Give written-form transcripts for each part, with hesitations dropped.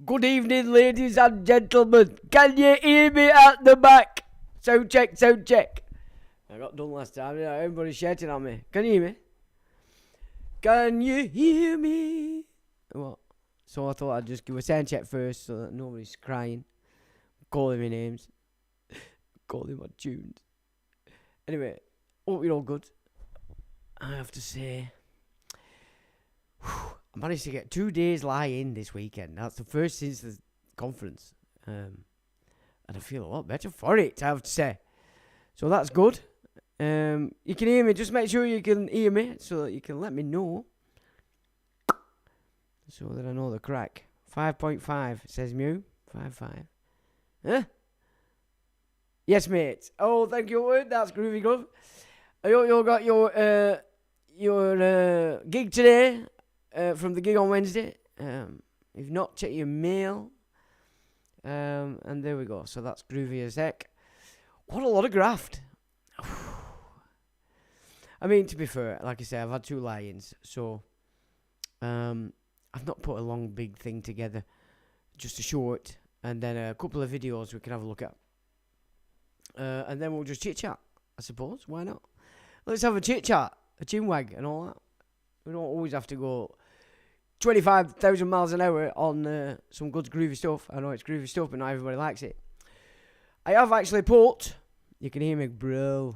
Good evening, ladies and gentlemen. Can you hear me at the back? Sound check, sound check. I got done last time. Everybody's shouting at me. Can you hear me? Can you hear me? What? So I thought I'd just give a sound check first so that nobody's crying, calling me names, calling my tunes. Anyway, hope you're all good. I have to say, I managed to get 2 days lie-in this weekend. That's the first since the conference. And I feel a lot better for it, I have to say. So that's good. You can hear me. Just make sure you can hear me so that you can let me know. So that I know the crack. 5.5 says Mew. 5.5. Huh? Yes, mate. Oh, thank you, Word. That's groovy, glove. I hope you all got your gig today. From the gig on Wednesday. If not, check your mail. And there we go. So that's groovy as heck. What a lot of graft. I mean, to be fair, like I say, I've had 2 lie-ins. So I've not put a long, big thing together. Just a short. And then a couple of videos we can have a look at. And then we'll just chit-chat, I suppose. Why not? Let's have a chit-chat. A chinwag and all that. We don't always have to go 25,000 miles an hour on some good groovy stuff. I know it's groovy stuff, but not everybody likes it. I have actually put... You can hear me, bro.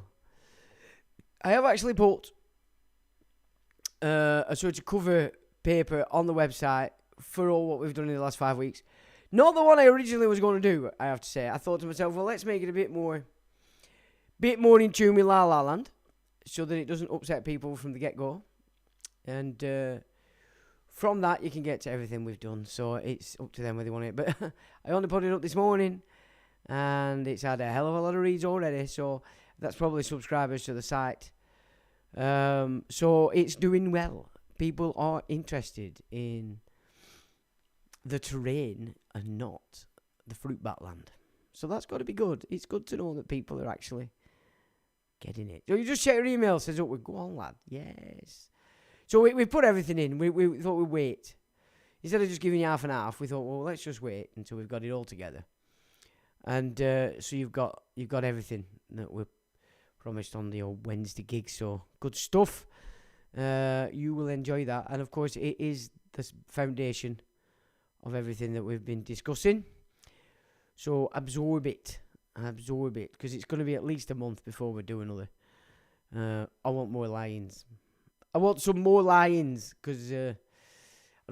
I have actually put a sort of cover paper on the website for all what we've done in the last 5 weeks. Not the one I originally was going to do, I have to say. I thought to myself, well, let's make it a bit more in tune with La La Land so that it doesn't upset people from the get-go. And from that, you can get to everything we've done. So it's up to them whether they want it. But I only put it up this morning, and it's had a hell of a lot of reads already. So that's probably subscribers to the site. So it's doing well. People are interested in the terrain and not the fruit bat land. So that's got to be good. It's good to know that people are actually getting it. So you just check your email. Says, oh, go on, lad. Yes. So we put everything in. We thought we'd wait. Instead of just giving you half and half, we thought, well, let's just wait until we've got it all together. And so you've got everything that we promised on the old Wednesday gig. So good stuff. You will enjoy that. And of course, it is the foundation of everything that we've been discussing. So absorb it, because it's going to be at least a month before we do another. I want more lions. I want some more lions, because I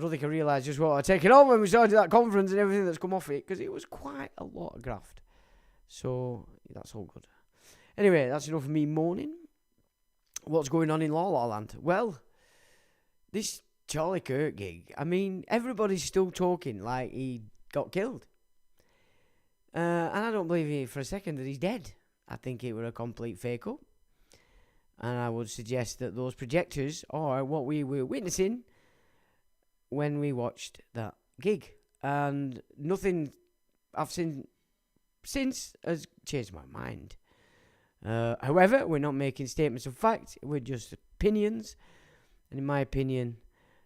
don't think I realised just what I'd taken on when we started that conference and everything that's come off it, because it was quite a lot of graft. So that's all good. Anyway, that's enough of me moaning. What's going on in La La Land? Well, this Charlie Kirk gig, I mean, everybody's still talking like he got killed. And I don't believe for a second that he's dead. I think it were a complete fake-up. And I would suggest that those projectors are what we were witnessing when we watched that gig. And nothing I've seen since has changed my mind. However, we're not making statements of fact. We're just opinions. And in my opinion,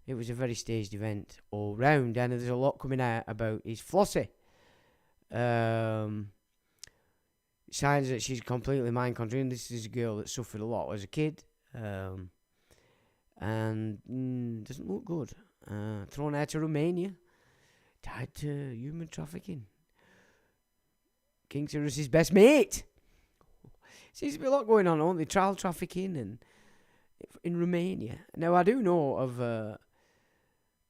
it was a very staged event all round. And there's a lot coming out about his Flossie. Signs that she's completely mind controlled. This is a girl that suffered a lot as a kid, and doesn't look good. thrown out to Romania, tied to human trafficking. King Cyrus's best mate. Seems to be a lot going on, only child trafficking and in Romania. Now, I do know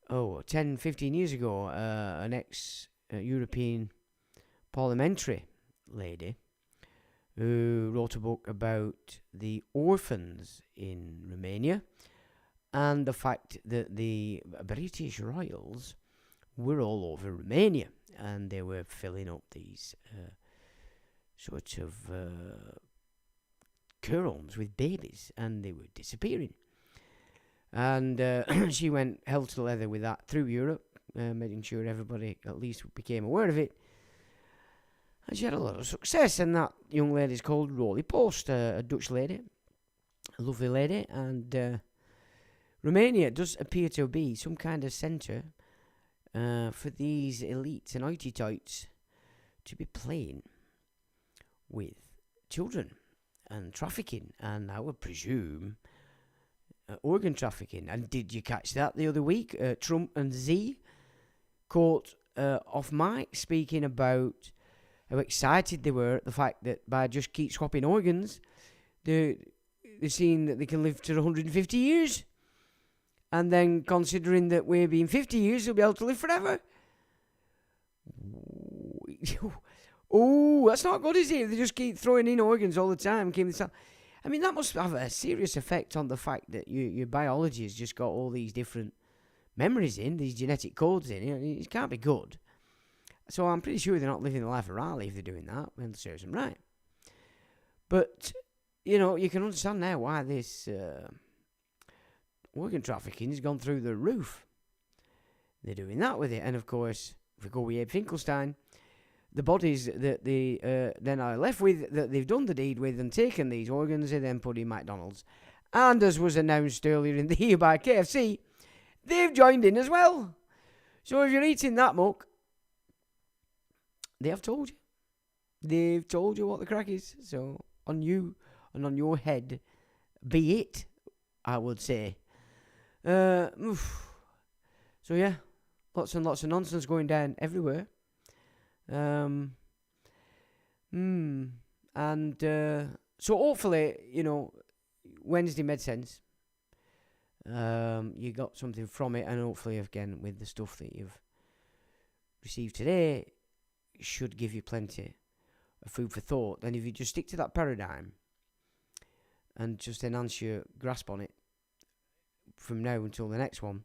of 10, 15 years ago, an ex-European parliamentary lady who wrote a book about the orphans in Romania and the fact that the British royals were all over Romania and they were filling up these sorts of care homes with babies and they were disappearing. And she went hell to leather with that through Europe, making sure everybody at least became aware of it. And she had a lot of success, and that young lady's called Roly Post, a Dutch lady, a lovely lady, and Romania does appear to be some kind of centre for these elites and hoity-toits to be playing with children and trafficking, and I would presume organ trafficking. And did you catch that the other week? Trump and Z caught off mic speaking about how excited they were at the fact that by just keep swapping organs, they're seeing that they can live to 150 years. And then considering that we're being 50 years, they'll be able to live forever. Oh, that's not good, is it? They just keep throwing in organs all the time. I mean, that must have a serious effect on the fact that your biology has just got all these different memories in, these genetic codes in. It can't be good. So I'm pretty sure they're not living the life of Raleigh if they're doing that. Well, serves them right. But, you can understand now why this organ trafficking has gone through the roof. They're doing that with it. And, of course, if we go with Abe Finkelstein, the bodies that they then are left with, that they've done the deed with and taken these organs, they then put in McDonald's. And as was announced earlier in the year by KFC, they've joined in as well. So if you're eating that muck, they have told you. They've told you what the crack is. So on you and on your head, be it, I would say. So yeah, lots and lots of nonsense going down everywhere. And so hopefully, Wednesday made sense. You got something from it, and hopefully again with the stuff that you've received today should give you plenty of food for thought. And if you just stick to that paradigm and just enhance your grasp on it from now until the next one,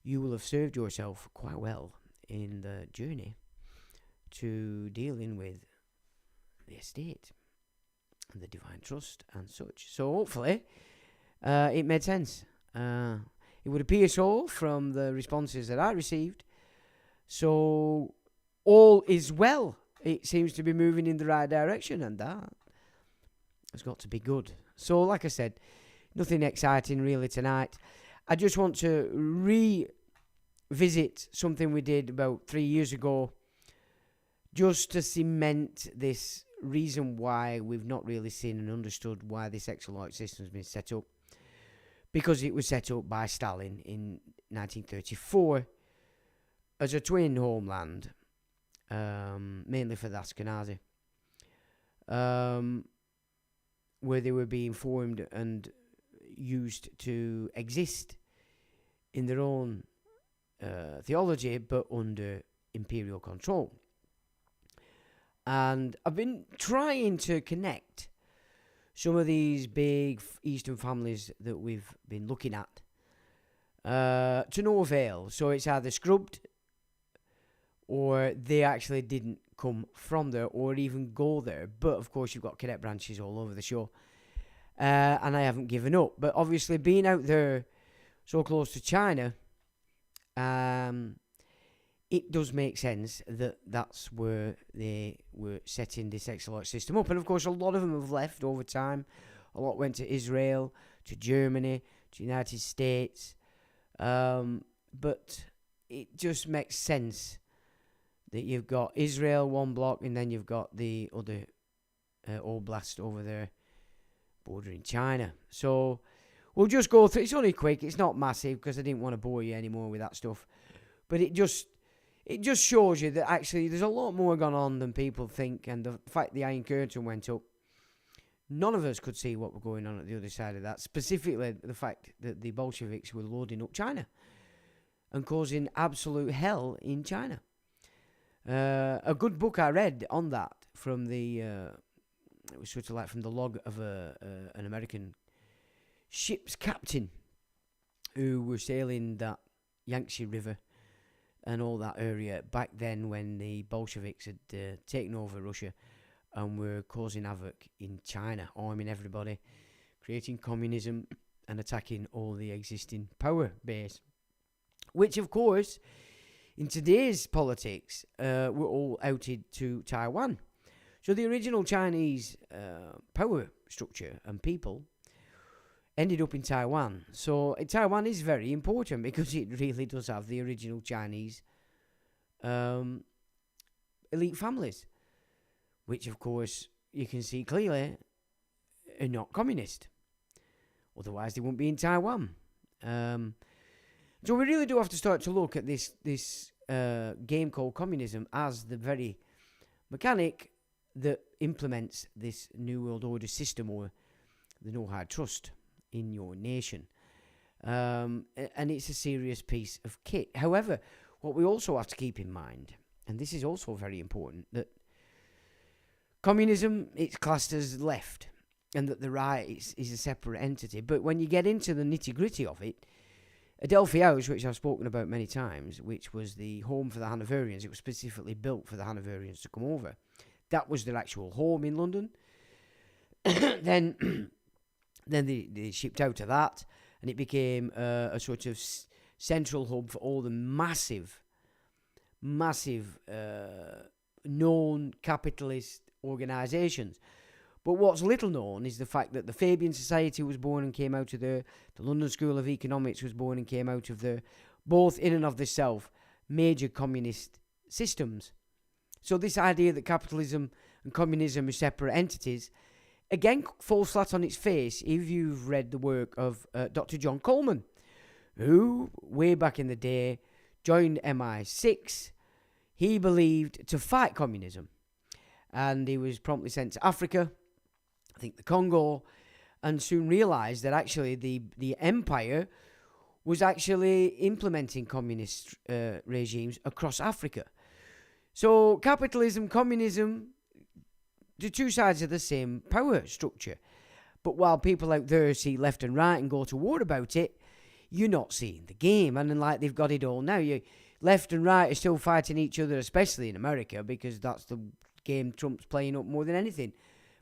you will have served yourself quite well in the journey to dealing with the estate and the divine trust and such. So hopefully it made sense. It would appear so from the responses that I received. So all is well. It seems to be moving in the right direction, and that has got to be good. So like I said, nothing exciting really tonight. I just want to revisit something we did about 3 years ago, just to cement this reason why we've not really seen and understood why this Exolite system has been set up. Because it was set up by Stalin in 1934 as a twin homeland, mainly for the Ashkenazi, where they were being formed and used to exist in their own theology, but under imperial control. And I've been trying to connect some of these big Eastern families that we've been looking at to no avail. So it's either scrubbed, or they actually didn't come from there or even go there. But of course you've got cadet branches all over the show, and I haven't given up. But obviously being out there so close to China, it does make sense that that's where they were setting this Exolite system up. And of course a lot of them have left over time. A lot went to Israel, to Germany, to the United States, but it just makes sense that you've got Israel one block, and then you've got the other oblast over there bordering China. So we'll just go through. It's only quick. It's not massive because I didn't want to bore you anymore with that stuff. But it just shows you that actually there's a lot more going on than people think. And the fact the Iron Curtain went up, none of us could see what was going on at the other side of that. Specifically, the fact that the Bolsheviks were loading up China and causing absolute hell in China. A good book I read on that from the, it was sort of like from the log of an American ship's captain who was sailing that Yangtze River and all that area back then when the Bolsheviks had taken over Russia and were causing havoc in China, arming everybody, creating communism and attacking all the existing power base. Which, of course, in today's politics, were all outed to Taiwan. So the original Chinese power structure and people ended up in Taiwan. So Taiwan is very important because it really does have the original Chinese elite families, which, of course, you can see clearly are not communist. Otherwise, they wouldn't be in Taiwan. So we really do have to start to look at this game called communism as the very mechanic that implements this New World Order system, or the no hard trust in your nation. And it's a serious piece of kit. However, what we also have to keep in mind, and this is also very important, that communism, it's classed as left, and that the right is a separate entity. But when you get into the nitty-gritty of it, Adelphi House, which I've spoken about many times, which was the home for the Hanoverians, it was specifically built for the Hanoverians to come over. That was their actual home in London. Then they shipped out of that, and it became a sort of central hub for all the massive known capitalist organisations. But what's little known is the fact that the Fabian Society was born and came out of there. The London School of Economics was born and came out of there. Both in and of themselves major communist systems. So this idea that capitalism and communism are separate entities, again, falls flat on its face if you've read the work of Dr. John Coleman, who, way back in the day, joined MI6. He believed to fight communism. And he was promptly sent to Africa, I think the Congo, and soon realised that actually the empire was actually implementing communist regimes across Africa. So capitalism, communism, the two sides of the same power structure. But while people out there see left and right and go to war about it, you're not seeing the game. And like they've got it all now. Left and right are still fighting each other, especially in America, because that's the game Trump's playing up more than anything.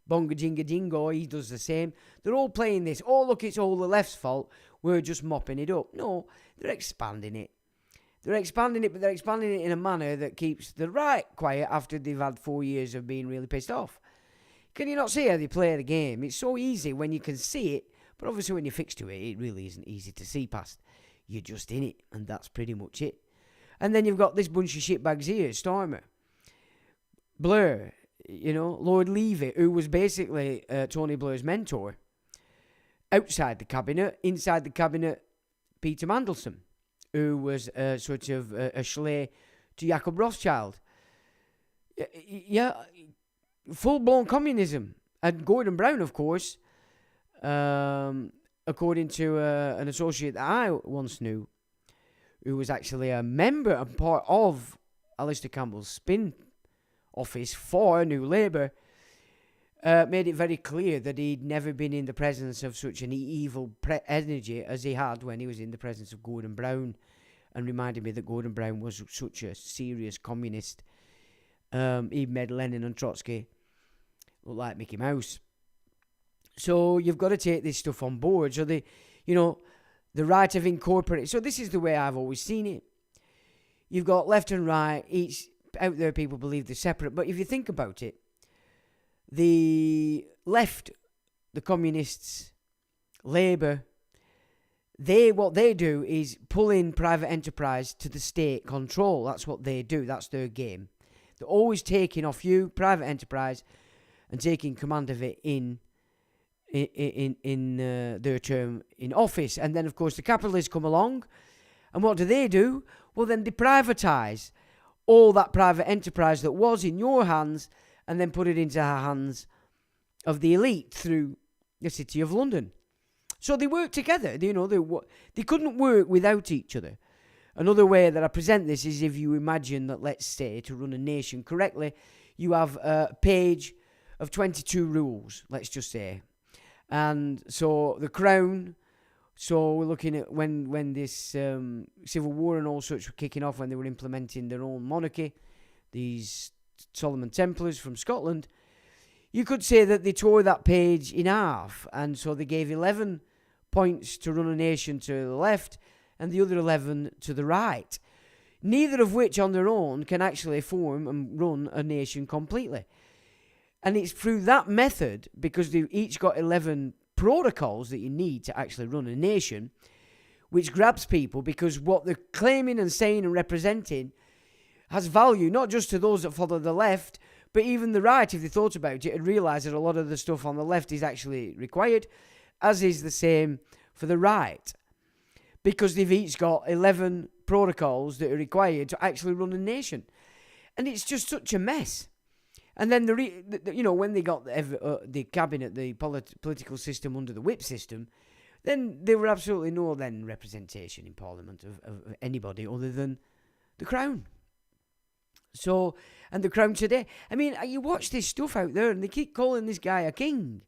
Bonga jinga jingo, he does the same. They're all playing this. Oh, look, it's all the left's fault. We're just mopping it up. No, they're expanding it. They're expanding it, but they're expanding it in a manner that keeps the right quiet after they've had 4 years of being really pissed off. Can you not see how they play the game? It's so easy when you can see it, but obviously when you're fixed to it, it really isn't easy to see past. You're just in it, and that's pretty much it. And then you've got this bunch of shitbags here, Starmer, Blair, Lord Levy, who was basically Tony Blair's mentor. Outside the cabinet, inside the cabinet, Peter Mandelson, who was sort of a schley to Jacob Rothschild. Yeah, full-blown communism. And Gordon Brown, of course, according to an associate that I once knew, who was actually a member and part of Alistair Campbell's spin office for New Labour, made it very clear that he'd never been in the presence of such an evil energy as he had when he was in the presence of Gordon Brown, and reminded me that Gordon Brown was such a serious communist. He made Lenin and Trotsky look like Mickey Mouse. So you've got to take this stuff on board. So the right of incorporating. So this is the way I've always seen it. You've got left and right. Each out there, people believe they're separate. But if you think about it, the left, the communists, Labour, what they do is pull in private enterprise to the state control. That's what they do. That's their game. They're always taking off you, private enterprise, and taking command of it in in their term in office. And then, of course, the capitalists come along, and what do? Well, then they privatise all that private enterprise that was in your hands, and then put it into the hands of the elite through the City of London. So they work together. They couldn't work without each other. Another way that I present this is if you imagine that, let's say, to run a nation correctly, you have a page of 22 rules, let's just say. And so the Crown, so we're looking at when this civil war and all such were kicking off, when they were implementing their own monarchy, these Solomon Templars from Scotland, you could say that they tore that page in half. And so they gave 11 points to run a nation to the left and the other 11 to the right, neither of which on their own can actually form and run a nation completely. And it's through that method, because they've each got 11 protocols that you need to actually run a nation, which grabs people, because what they're claiming and saying and representing has value, not just to those that follow the left, but even the right, if they thought about it, and realised that a lot of the stuff on the left is actually required, as is the same for the right. Because they've each got 11 protocols that are required to actually run a nation. And it's just such a mess. And then, when they got the cabinet, the political system under the whip system, then there were absolutely no then representation in Parliament of anybody other than the Crown. So, and the Crown today. I mean, you watch this stuff out there and they keep calling this guy a king.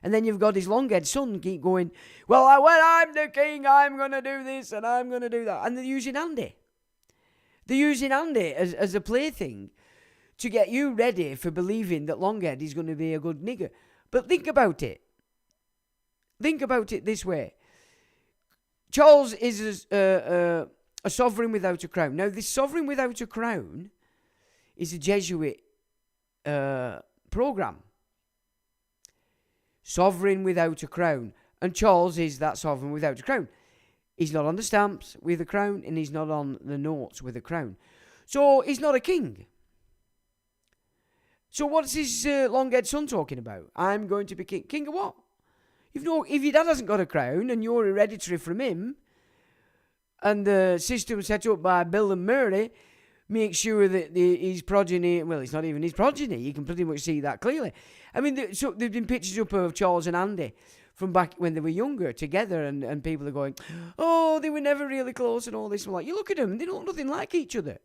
And then you've got his long-haired son keep going, well, when I'm the king, I'm going to do this and I'm going to do that. And they're using Andy. They're using Andy as a plaything to get you ready for believing that Longhead is going to be a good nigger. But think about it. Think about it this way. Charles is a sovereign without a crown. Now, this sovereign without a crown is a Jesuit program. Sovereign without a crown. And Charles is that sovereign without a crown. He's not on the stamps with a crown, and he's not on the notes with a crown. So he's not a king. So what's his long-haired son talking about? I'm going to be king. King of what? If your dad hasn't got a crown and you're hereditary from him, and the system set up by Bill and Mary makes sure that his progeny, well, it's not even his progeny. You can pretty much see that clearly. I mean, so there've been pictures up of Charles and Andy from back when they were younger together, and people are going, oh, they were never really close and all this. I'm like, you look at them, they look nothing like each other.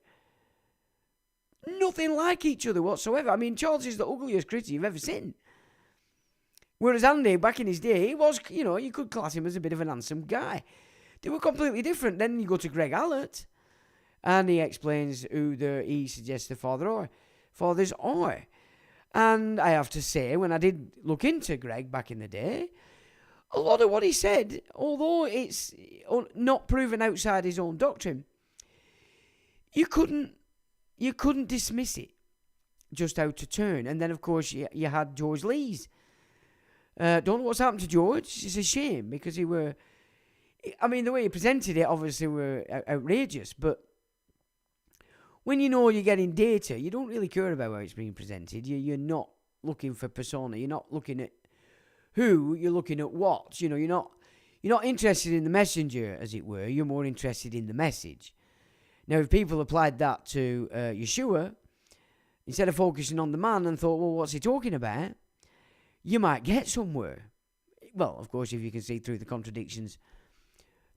Nothing like each other whatsoever. I mean, Charles is the ugliest critter you've ever seen. Whereas Andy, back in his day, he was, you could class him as a bit of an handsome guy. They were completely different. Then you go to Greg Allett, and he explains who he suggests the fathers are. And I have to say, when I did look into Greg back in the day, a lot of what he said, although it's not proven outside his own doctrine, you couldn't dismiss it just out of turn. And then, of course, you had George Lees. Don't know what's happened to George. It's a shame, because the way he presented it obviously were outrageous, but when you're getting data, you don't really care about how it's being presented. You're not looking for persona. You're not looking at who. You're looking at what. You're not interested in the messenger, as it were. You're more interested in the message. Now, if people applied that to Yeshua, instead of focusing on the man and thought, well, what's he talking about? You might get somewhere. Well, of course, if you can see through the contradictions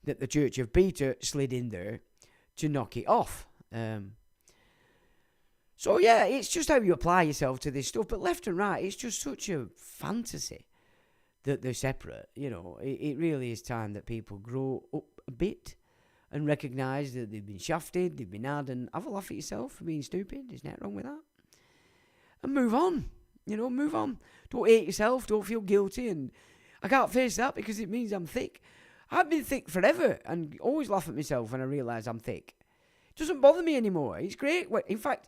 that the Church of Peter slid in there to knock it off. So, yeah, it's just how you apply yourself to this stuff. But left and right, it's just such a fantasy that they're separate. It really is time that people grow up a bit and recognise that they've been shafted, they've been had, and have a laugh at yourself for being stupid. There's nothing wrong with that. And move on. Move on. Don't hate yourself. Don't feel guilty. And I can't face that because it means I'm thick. I've been thick forever and always laugh at myself when I realise I'm thick. It doesn't bother me anymore. It's great. In fact,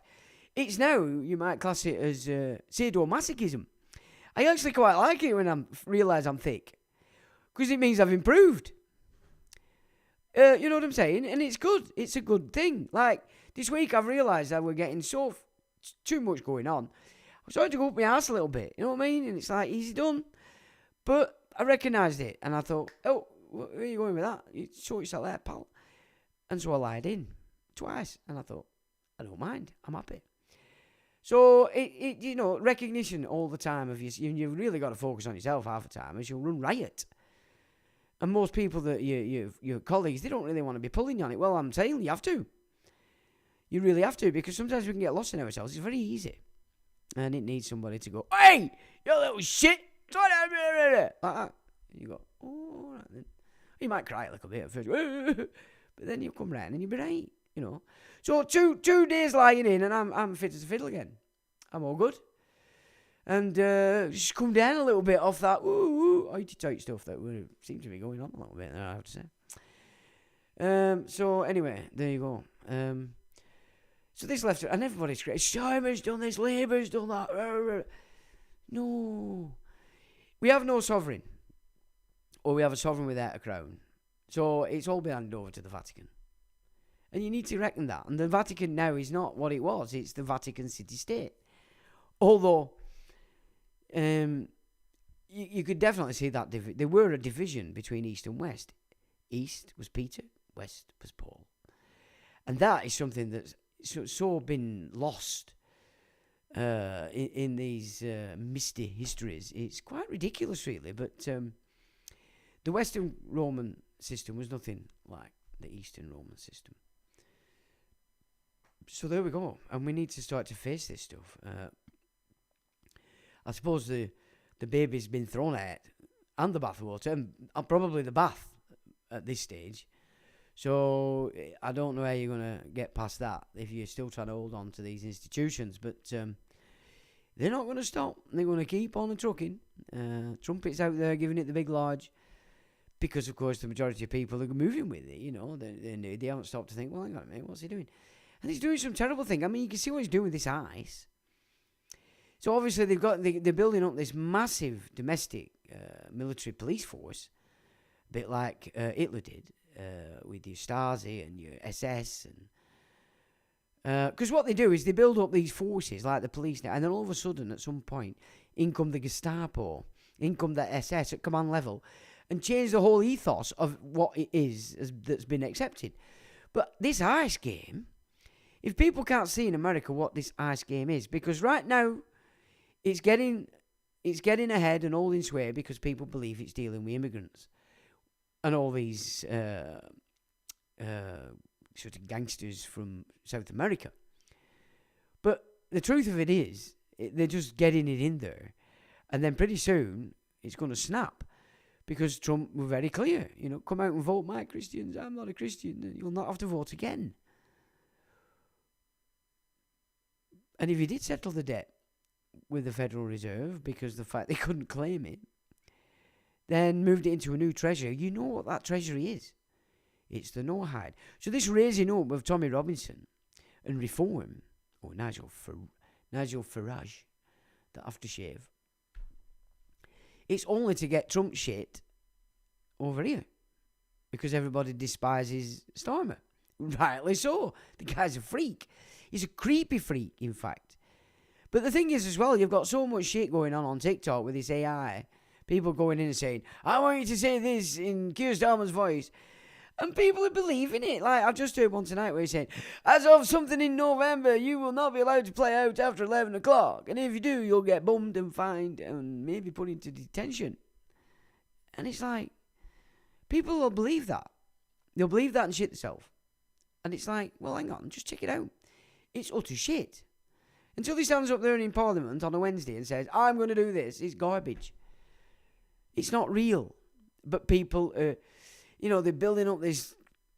it's now, you might class it as sadomasochism. I actually quite like it when I realise I'm thick, because it means I've improved. You know what I'm saying? And it's good. It's a good thing. Like, this week I've realised that we're getting too much going on. I'm starting to go up my arse a little bit. You know what I mean? And it's like, easy done. But I recognised it, and I thought, oh, where are you going with that? You sort yourself there, pal. And so I lied in twice, and I thought, I don't mind. I'm happy. So, recognition all the time of you've really got to focus on yourself half the time, as you'll run riot. And most people that your colleagues, they don't really want to be pulling you on it. Well, I'm saying you have to. You really have to, because sometimes we can get lost in ourselves. It's very easy. And it needs somebody to go, hey, you little shit. Like that. You go, oh, all right then. You might cry a little bit at first. But then you come round and you'll be right, So 2 days lying in and I'm fit as a fiddle again. I'm all good. And just come down a little bit off that tight stuff that seemed to be going on a little bit there, I have to say. So anyway, there you go. So this left, and everybody's great. Simon's done this, Labour's done that. No. We have no sovereign. Or we have a sovereign without a crown. So it's all been handed over to the Vatican. And you need to reckon that. And the Vatican now is not what it was. It's the Vatican city-state. Although, you could definitely see that there were a division between East and West. East was Peter, West was Paul. And that is something that's so been lost in these misty histories. It's quite ridiculous, really. But the Western Roman system was nothing like the Eastern Roman system. So there we go. And we need to start to face this stuff. I suppose the baby's been thrown out, and the bathwater, and probably the bath at this stage. So I don't know how you're going to get past that if you're still trying to hold on to these institutions. But they're not going to stop. They're going to keep on the trucking. Trumpets out there giving it the big large. Because, of course, the majority of people are moving with it, They haven't stopped to think, well, hang on a minute, what's he doing? And he's doing some terrible thing. I mean, you can see what he's doing with this ice. So, obviously, they're building up this massive domestic military police force, a bit like Hitler did with your Stasi and your SS. Because what they do is they build up these forces, like the police now, and then all of a sudden, at some point, in come the Gestapo, in come the SS at command level, and change the whole ethos of what it is that's been accepted. But this ice game, if people can't see in America what this ice game is, because right now it's getting ahead and holding sway because people believe it's dealing with immigrants and all these sort of gangsters from South America. But the truth of it is, they're just getting it in there, and then pretty soon it's going to snap. Because Trump were very clear, come out and vote my Christians. I'm not a Christian. You'll not have to vote again. And if he did settle the debt with the Federal Reserve because of the fact they couldn't claim it, then moved it into a new treasury, you know what that treasury is. It's the no-hide. So this raising up of Tommy Robinson and reform, or Nigel Farage, the aftershave, it's only to get Trump shit over here. Because everybody despises Starmer. Rightly so. The guy's a freak. He's a creepy freak, in fact. But the thing is as well, you've got so much shit going on TikTok with this AI. People going in and saying, I want you to say this in Keir Starmer's voice. And people are believing it. Like, I just heard one tonight where he's saying, as of something in November, you will not be allowed to play out after 11 o'clock. And if you do, you'll get bummed and fined and maybe put into detention. And it's like, people will believe that. They'll believe that and shit themselves. And it's like, well, hang on, just check it out. It's utter shit. Until he stands up there in Parliament on a Wednesday and says, I'm going to do this, it's garbage. It's not real. But people are... they're building up this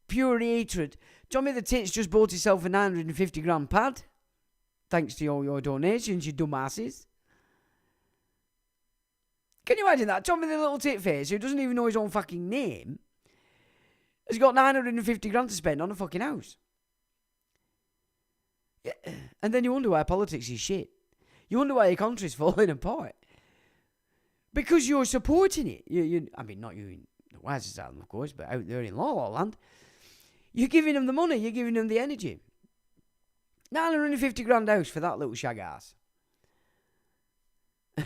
pure hatred. Tommy the Tits just bought himself a 950 grand pad. Thanks to all your donations, you dumbasses. Can you imagine that? Tommy the little tit face, who doesn't even know his own fucking name, has got 950 grand to spend on a fucking house. Yeah. And then you wonder why politics is shit. You wonder why your country's falling apart. Because you're supporting it. Not you in the wisest of them, of course, but out there in La Land, you're giving them the money, you're giving them the energy. 950 grand house for that little shag ass.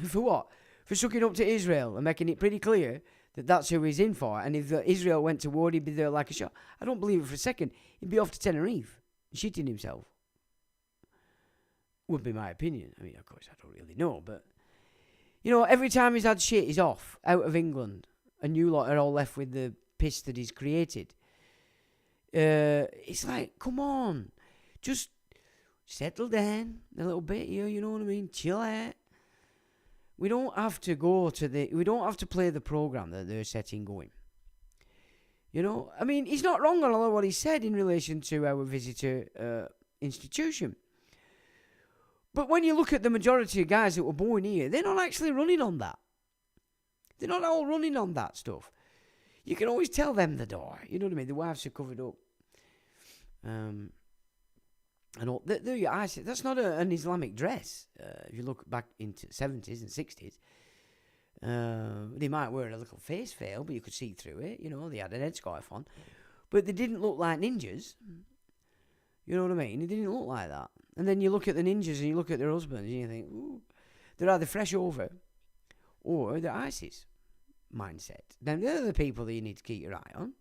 For what? for sucking up to Israel and making it pretty clear that that's who he's in for. And if Israel went to war, he'd be there like a shot. I don't believe it for a second. He'd be off to Tenerife, shitting himself. Would be my opinion. I mean, of course, I don't really know, but every time he's had shit, he's off out of England, and you lot are all left with the piss that he's created. It's like, come on, just settle down a little bit here. You know what I mean? Chill out. We don't have to we don't have to play the program that they're setting going. I mean, he's not wrong on a lot of what he said in relation to our visitor institution. But when you look at the majority of guys that were born here, they're not actually running on that. They're not all running on that stuff. You can always tell them the door. You know what I mean? The wives are covered up. And all, that's not an Islamic dress. If you look back into 70s and 60s, they might wear a little face veil, but you could see through it. They had an headscarf on. But they didn't look like ninjas. You know what I mean? They didn't look like that. And then you look at the ninjas and you look at their husbands and you think, ooh, they're either fresh over or they're ISIS mindset. Now, they're the people that you need to keep your eye on.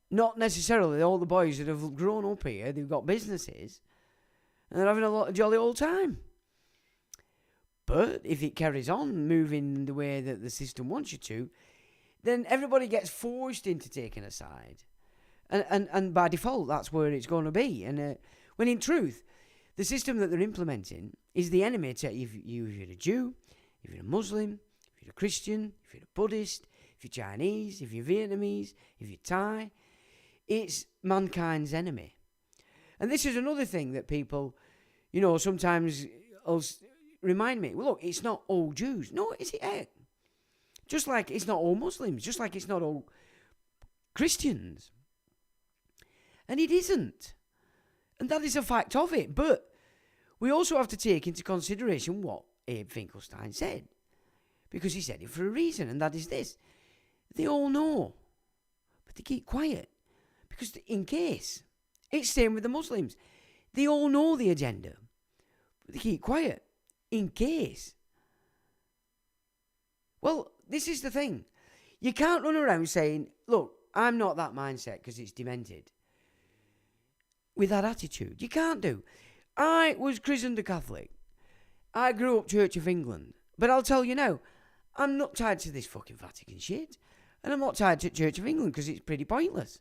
Not necessarily all the boys that have grown up here, they've got businesses, and they're having a jolly old time. But if it carries on moving the way that the system wants you to, then everybody gets forced into taking a side. And by default, that's where it's going to be. And when in truth, the system that they're implementing is the enemy to if you're a Jew, if you're a Muslim, if you're a Christian, if you're a Buddhist, if you're Chinese, if you're Vietnamese, if you're Thai. It's mankind's enemy. And this is another thing that people, sometimes remind me. Well, look, it's not all Jews. No, is it? Just like it's not all Muslims. Just like it's not all Christians. And it isn't. And that is a fact of it. But we also have to take into consideration what Abe Finkelstein said. Because he said it for a reason, and that is this. They all know. But they keep quiet. Because in case, it's same with the Muslims. They all know the agenda. But they keep quiet. In case. Well, this is the thing. You can't run around saying, look, I'm not that mindset because it's demented. With that attitude. You can't do. I was christened a Catholic. I grew up Church of England. But I'll tell you now, I'm not tied to this fucking Vatican shit. And I'm not tied to Church of England because it's pretty pointless.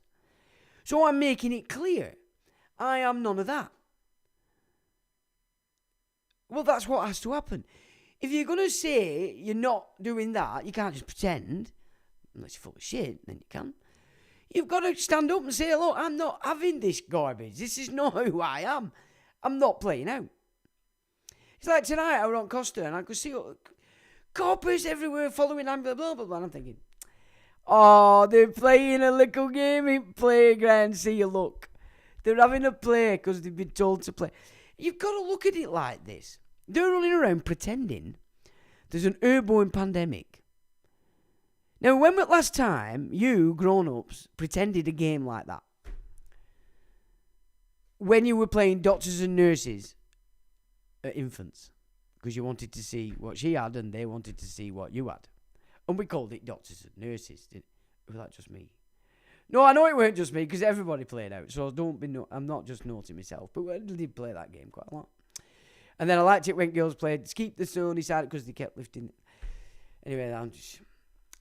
So I'm making it clear. I am none of that. Well, that's what has to happen. If you're going to say you're not doing that, you can't just pretend. Unless you're full of shit, then you can. You've got to stand up and say, look, I'm not having this garbage. This is not who I am. I'm not playing out. It's like tonight I was on Costa and I could see coppers everywhere following and blah, blah, blah, blah. And I'm thinking, oh, they're playing a little game in playground. See you look. They're having a play because they've been told to play. You've got to look at it like this. They're running around pretending there's an airborne pandemic. Now, when was the last time you, grown-ups, pretended a game like that? When you were playing doctors and nurses at infants. Because you wanted to see what she had and they wanted to see what you had. And we called it doctors and nurses. Was that just me? No, I know it weren't just me because everybody played out. So I'm not just noting myself. But we did play that game quite a lot. And then I liked it when girls played Keep the Stony Side because they kept lifting it. Anyway, I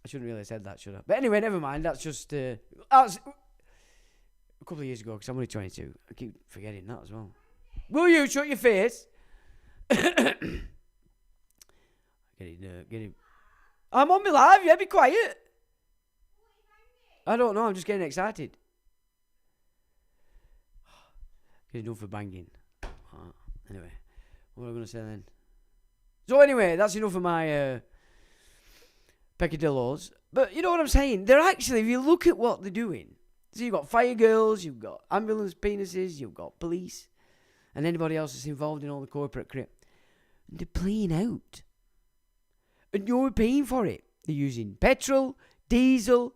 shouldn't really have said that, should I? But anyway, never mind. That's just that was a couple of years ago because I'm only 22. I keep forgetting that as well. Will you shut your face? Get it. I'm on my live, yeah, be quiet. I don't know, I'm just getting excited. Get enough for banging. Anyway, what am I going to say then? So anyway, that's enough of my peccadillos. But you know what I'm saying? They're actually, if you look at what they're doing, so you've got fire girls, you've got ambulance penises, you've got police, and anybody else that's involved in all the corporate crap. And they're playing out. And you're paying for it. They're using petrol, diesel,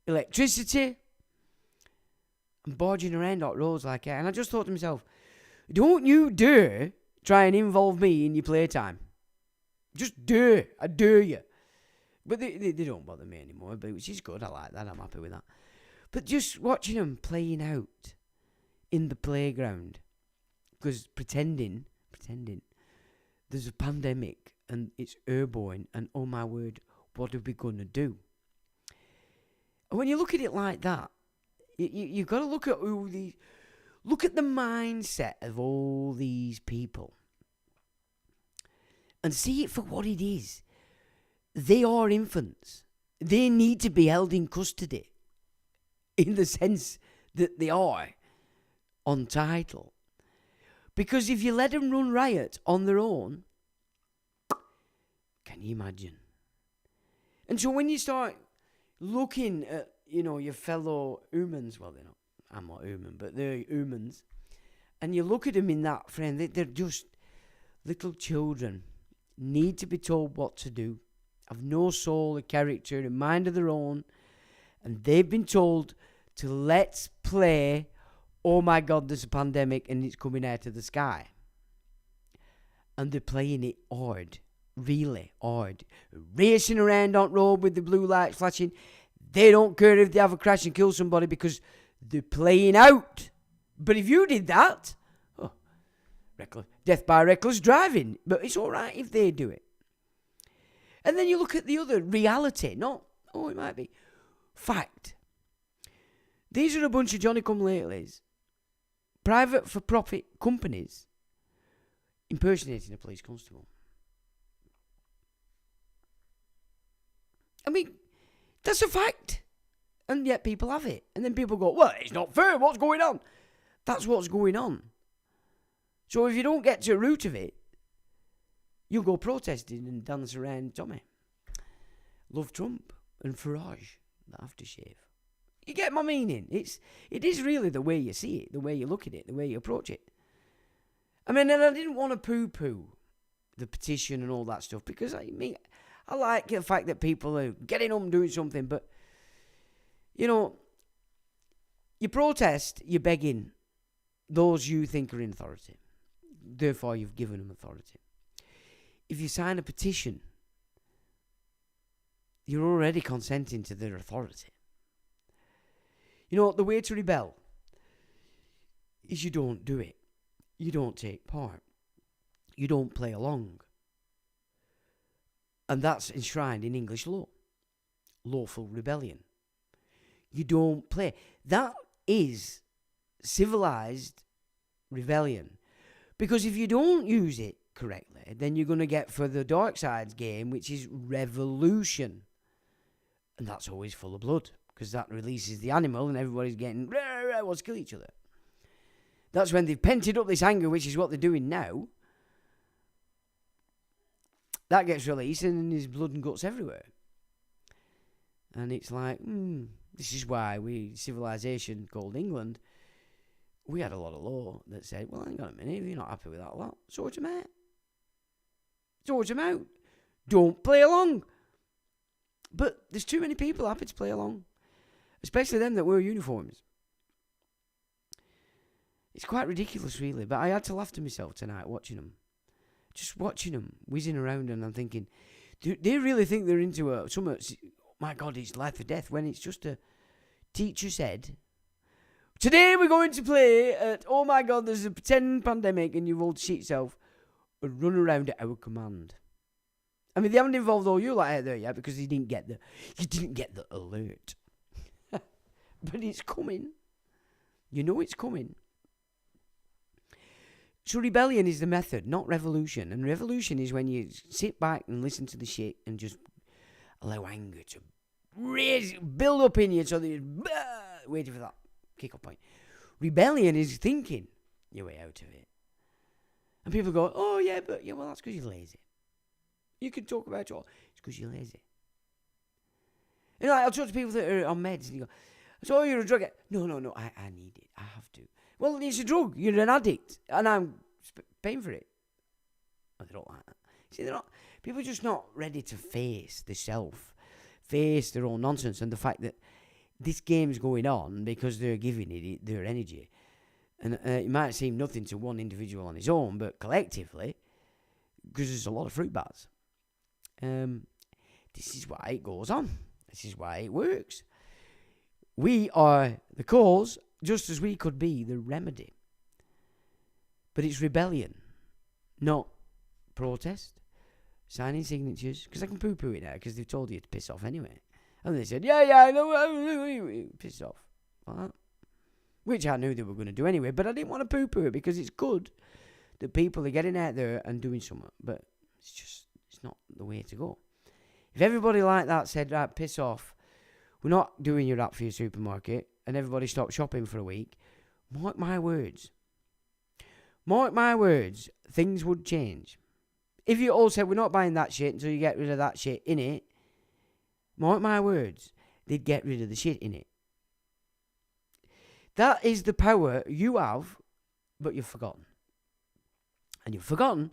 electricity, and barging around hot roads like that. And I just thought to myself, don't you dare try and involve me in your playtime. Just dare. I dare you. But they don't bother me anymore, but which is good. I like that. I'm happy with that. But just watching them playing out in the playground, because pretending there's a pandemic and it's airborne, and oh my word, what are we going to do? And when you look at it like that, you've got to look at look at the mindset of all these people and see it for what it is. They are infants. They need to be held in custody in the sense that they are on title. Because if you let them run riot on their own, can you imagine? And so when you start looking at, your fellow humans, well, they're not, I'm not human, but they're humans, and you look at them in that frame, they're just little children, need to be told what to do, have no soul, a character, a mind of their own, and they've been told to let's play, oh my God, there's a pandemic and it's coming out of the sky. And they're playing it hard, really hard, racing around on road with the blue lights flashing. They don't care if they have a crash and kill somebody because they're playing out. But if you did that, death by reckless driving. But it's all right if they do it. And then you look at the other reality, it might be fact. These are a bunch of Johnny-come-latelys, private for-profit companies impersonating a police constable. I mean, that's a fact. And yet people have it. And then people go, well, it's not fair. What's going on? That's what's going on. So if you don't get to the root of it, you'll go protesting and dance around Tommy. Love Trump and Farage, the aftershave. You get my meaning? It is really the way you see it, the way you look at it, the way you approach it. I mean, and I didn't want to poo-poo the petition and all that stuff because I like the fact that people are getting up and doing something, but, you protest, you're begging those you think are in authority. Therefore, you've given them authority. If you sign a petition, you're already consenting to their authority. The way to rebel is you don't do it. You don't take part. You don't play along. And that's enshrined in English law. Lawful rebellion. You don't play. That is civilized rebellion. Because if you don't use it correctly, then you're going to get for the dark side's game, which is revolution. And that's always full of blood. Because that releases the animal and everybody's getting, wants to kill each other. That's when they've pented up this anger, which is what they're doing now. That gets released and there's blood and guts everywhere. And it's like, this is why civilization called England, we had a lot of law that said, well, hang on a minute, if you're not happy with that lot, sort them out. Sort them out. Don't play along. But there's too many people happy to play along. Especially them that wear uniforms. It's quite ridiculous, really. But I had to laugh to myself tonight watching them. Just watching them whizzing around, and I'm thinking, do they really think they're into some? My God, it's life or death. When it's just a teacher said, today we're going to play at, oh my God, there's a pretend pandemic, and you've all shit yourself and run around at our command. I mean, they haven't involved all you out there yet because you didn't get the alert. But it's coming. You know it's coming. So rebellion is the method, not revolution. And revolution is when you sit back and listen to the shit and just allow anger to build up in you so that you're waiting for that kick-off point. Rebellion is thinking your way out of it. And people go, oh yeah, well that's because you're lazy. You can talk about it all. It's because you're lazy. And I'll talk to people that are on meds and you go, so you're a drug addict. No, I need it. I have to. Well, it's a drug. You're an addict. And I'm paying for it. Oh, they don't like that. See, people are just not ready to face the self, face their own nonsense and the fact that this game's going on because they're giving it their energy. And it might seem nothing to one individual on his own, but collectively, because there's a lot of fruit bats. This is why it goes on. This is why it works. We are the cause, just as we could be the remedy. But it's rebellion, not protest. Signing signatures, because I can poo-poo it now, because they've told you to piss off anyway. And they said, yeah, I know, piss off. Like that. Which I knew they were going to do anyway, but I didn't want to poo-poo it, because it's good that people are getting out there and doing something, but it's not the way to go. If everybody like that said, right, piss off, we're not doing your app for your supermarket, and everybody stopped shopping for a week, mark my words, things would change. If you all said, we're not buying that shit until you get rid of that shit in it, mark my words, they'd get rid of the shit in it. That is the power you have, but you've forgotten. And you've forgotten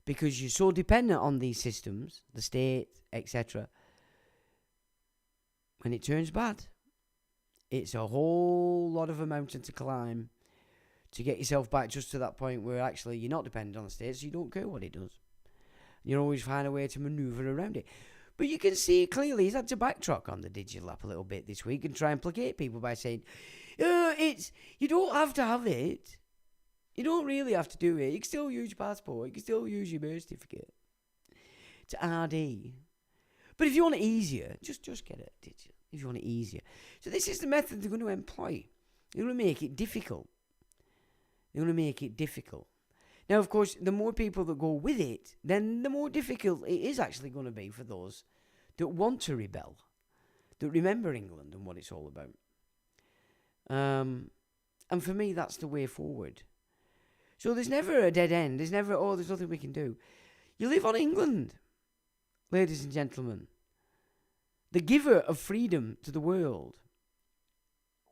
because you're so dependent on these systems, the state, etc. When it turns bad, it's a whole lot of a mountain to climb to get yourself back just to that point where actually you're not dependent on the state, so you don't care what it does. You always find a way to manoeuvre around it. But you can see clearly he's had to backtrack on the digital app a little bit this week and try and placate people by saying, you don't have to have it. You don't really have to do it. You can still use your passport. You can still use your birth certificate. It's RD. But if you want it easier, just get it digital. If you want it easier. So this is the method they're going to employ. They're going to make it difficult. Now, of course, the more people that go with it, then the more difficult it is actually going to be for those that want to rebel, that remember England and what it's all about. And for me, that's the way forward. So there's never a dead end. There's never, there's nothing we can do. You live on England, ladies and gentlemen. The giver of freedom to the world.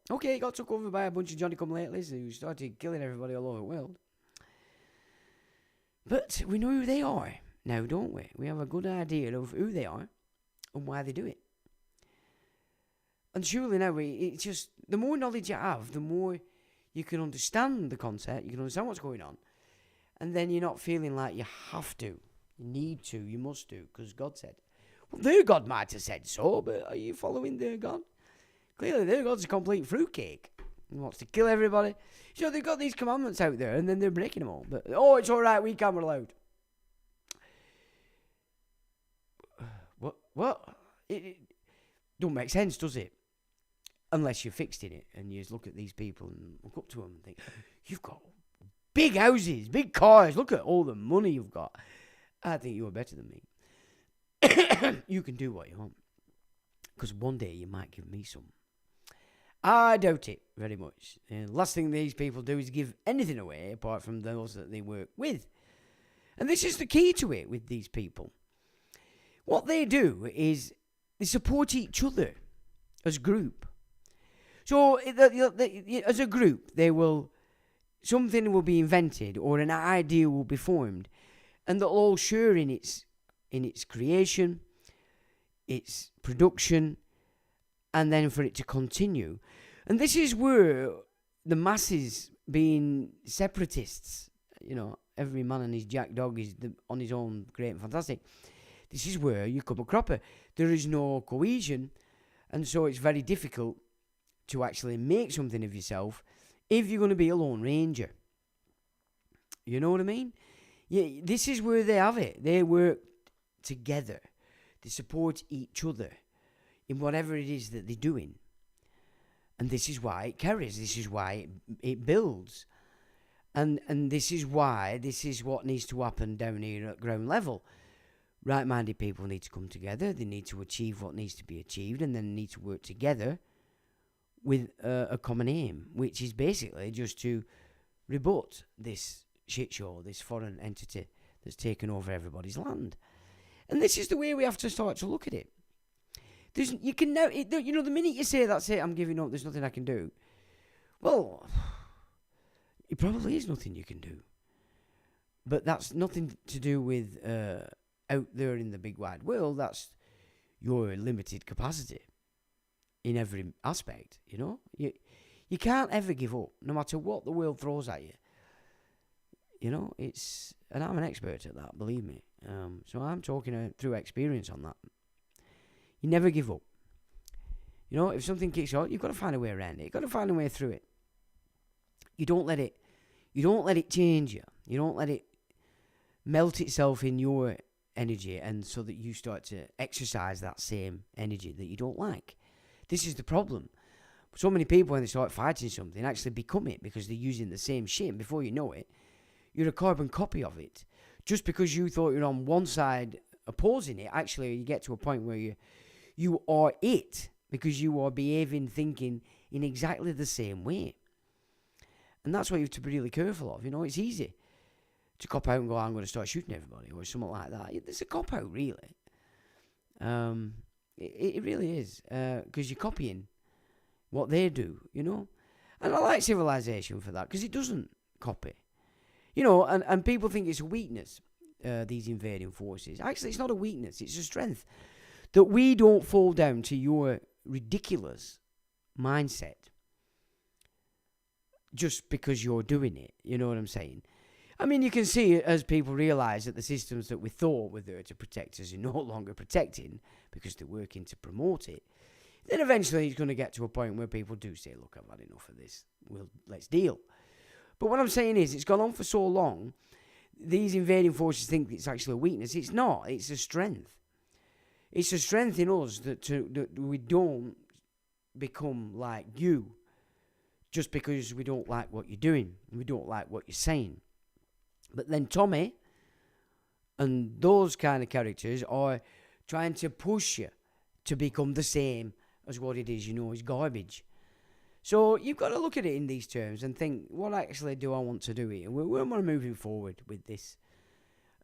Okay, it got took over by a bunch of Johnny-come-latelys who started killing everybody all over the world. But we know who they are now, don't we? We have a good idea of who they are and why they do it. And surely now, it's just, the more knowledge you have, the more you can understand the concept, you can understand what's going on, and then you're not feeling like you have to, you need to, you must do, because God said. Well, their God might have said so, but are you following their God? Clearly, their God's a complete fruitcake. He wants to kill everybody. So they've got these commandments out there, and then they're breaking them all. But, it's all right, we can't, we're allowed. What? It don't make sense, does it? Unless you're fixed in it, and you just look at these people and look up to them and think, you've got big houses, big cars, look at all the money you've got. I think you're better than me. You can do what you want. Because one day you might give me some. I doubt it very much. The last thing these people do is give anything away apart from those that they work with. And this is the key to it with these people. What they do is they support each other as a group. So as a group, something will be invented or an idea will be formed, and they'll all share in its creation, its production, and then for it to continue. And this is where the masses, being separatists, every man and his jack dog is on his own great and fantastic. This is where you come a cropper. There is no cohesion, and so it's very difficult to actually make something of yourself if you're going to be a lone ranger. You know what I mean? Yeah, this is where they have it. They work together. They support each other in whatever it is that they're doing. And this is why it carries. This is why it builds. And this is why this is what needs to happen down here at ground level. Right-minded people need to come together. They need to achieve what needs to be achieved, and then need to work together with a common aim, which is basically just to rebut this shit show, this foreign entity that's taken over everybody's land. And this is the way we have to start to look at it. The minute you say that's it, I'm giving up, there's nothing I can do. Well, it probably is nothing you can do. But that's nothing to do with out there in the big wide world. That's your limited capacity in every aspect, You can't ever give up, no matter what the world throws at you. And I'm an expert at that, believe me. So I'm talking through experience on that. You never give up. You know, if something kicks out, you've got to find a way around it. You've got to find a way through it. You don't let it change you. You don't let it melt itself in your energy, and so that you start to exercise that same energy that you don't like. This is the problem. So many people, when they start fighting something, actually become it because they're using the same shit. And before you know it, you're a carbon copy of it. Just because you thought you're on one side opposing it, actually you get to a point where you are it, because you are behaving, thinking in exactly the same way. And that's what you have to be really careful of. You know, it's easy to cop out and go, I'm going to start shooting everybody or something like that. It's a cop out, really. It really is, because you're copying what they do, you know. And I like civilization for that, because it doesn't copy. You know, and people think it's a weakness, these invading forces. Actually, it's not a weakness, it's a strength. That we don't fall down to your ridiculous mindset just because you're doing it. You know what I'm saying? I mean, you can see it as people realise that the systems that we thought were there to protect us are no longer protecting because they're working to promote it. Then eventually it's going to get to a point where people do say, look, I've had enough of this. Let's deal. But what I'm saying is, it's gone on for so long, these invading forces think it's actually a weakness. It's not. It's a strength. It's a strength in us that we don't become like you just because we don't like what you're doing. We don't like what you're saying. But then Tommy and those kind of characters are trying to push you to become the same as what it is, you know, is garbage. So you've got to look at it in these terms and think, what actually do I want to do here? Where am I moving forward with this?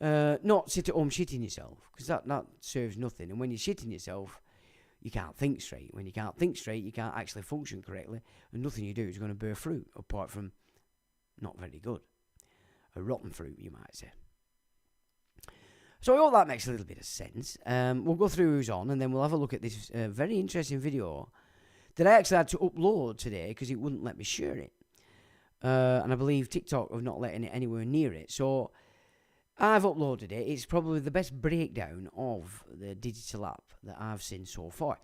Not sit at home shitting yourself, because that serves nothing. And when you're shitting yourself, you can't think straight. When you can't think straight, you can't actually function correctly, and nothing you do is going to bear fruit, apart from not very good. A rotten fruit, you might say. So I hope that makes a little bit of sense. We'll go through who's on, and then we'll have a look at this very interesting video that I actually had to upload today because it wouldn't let me share it. And I believe TikTok have not letting it anywhere near it. So I've uploaded it. It's probably the best breakdown of the digital app that I've seen so far.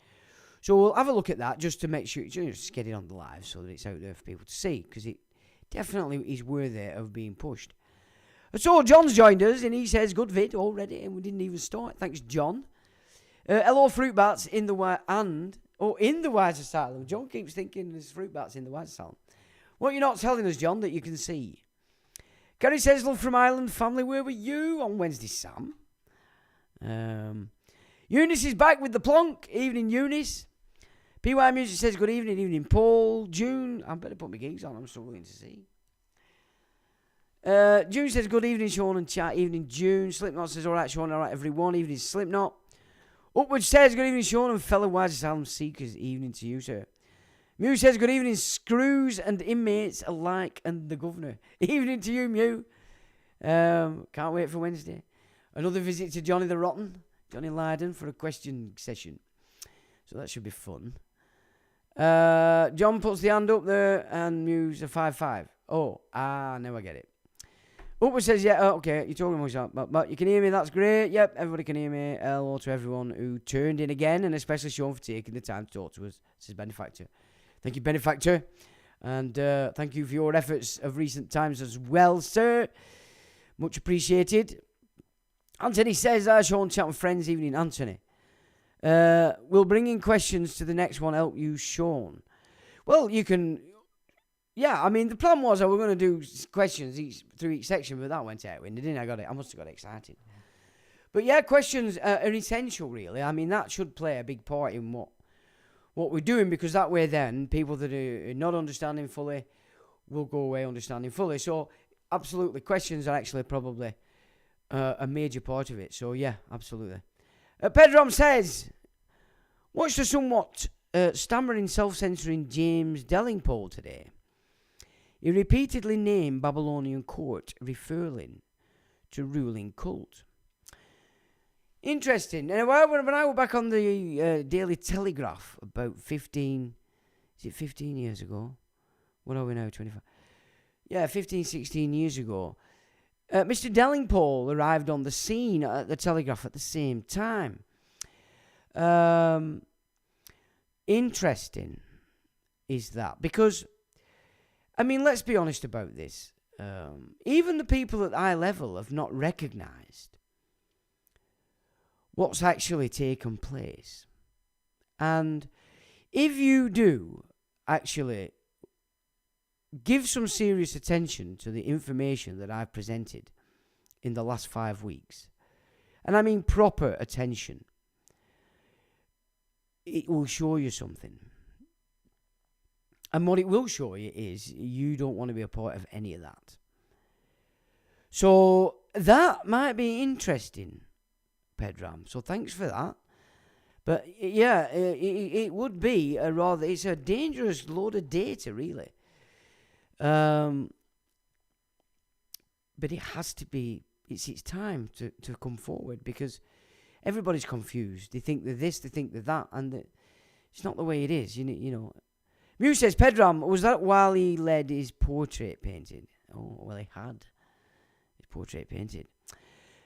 So we'll have a look at that just to make sure, just get it on the live so that it's out there for people to see, because it definitely is worthy of being pushed. So John's joined us, and he says, good vid already, and we didn't even start. Thanks, John. Hello, Fruit Bats in the Wise Asylum. John keeps thinking there's Fruit Bats in the Wise Asylum. What you're not telling us, John, that you can see. Gary says, love from Ireland. Family, where were you on Wednesday, Sam? Eunice is back with the plonk. Evening, Eunice. PY Music says, good evening. Evening, Paul. June. I better put my gigs on. I'm struggling to see. June says, good evening, Sean and chat. Evening, June. Slipknot says, all right, Sean. All right, everyone. Evening, Slipknot. Upward says, good evening, Sean and fellow Wise Asylum seekers. Evening to you, sir. Mew says, good evening, screws and inmates alike and the governor. Evening to you, Mew. Can't wait for Wednesday. Another visit to Johnny the Rotten, Johnny Lydon, for a question session. So that should be fun. John puts the hand up there and Mew's a 5-5. Oh, now I get it. Upward says, yeah, okay, you're talking about that, but you can hear me, that's great. Yep, everybody can hear me. Hello to everyone who turned in again, and especially Sean for taking the time to talk to us. This is Benefactor. Thank you, Benefactor. And thank you for your efforts of recent times as well, sir. Much appreciated. Anthony says, Sean, chat with friends, evening, Anthony. We'll bring in questions to the next one, help you, Sean. Well, you can... Yeah, I mean, the plan was that we're going to do questions through each section, but that went out windy, didn't I? I must have got excited. But yeah, questions are essential, really. I mean, that should play a big part in what we're doing, because that way then, people that are not understanding fully will go away understanding fully. So, absolutely, questions are actually probably a major part of it. So, yeah, absolutely. Pedram says, watched a somewhat stammering, self-censoring James Delingpole today. He repeatedly named Babylonian court, referring to ruling cult. Interesting. And when I was back on the Daily Telegraph about 15 years ago? What are we now, 25? Yeah, 15, 16 years ago. Mr. Dellingpole arrived on the scene at the Telegraph at the same time. Interesting is that, because, I mean, let's be honest about this. Even the people at eye level have not recognised what's actually taken place. And if you do actually give some serious attention to the information that I've presented in the last 5 weeks, and I mean proper attention, it will show you something. And what it will show you is you don't want to be a part of any of that. So that might be interesting, Pedram. So thanks for that. But yeah, it would be it's a dangerous load of data, really. But it has to be, it's time to come forward, because everybody's confused. They think they're this, they think they're that, and it's not the way it is. You know. Mew says, Pedram, was that while he led his portrait painting? Oh, well, he had his portrait painted.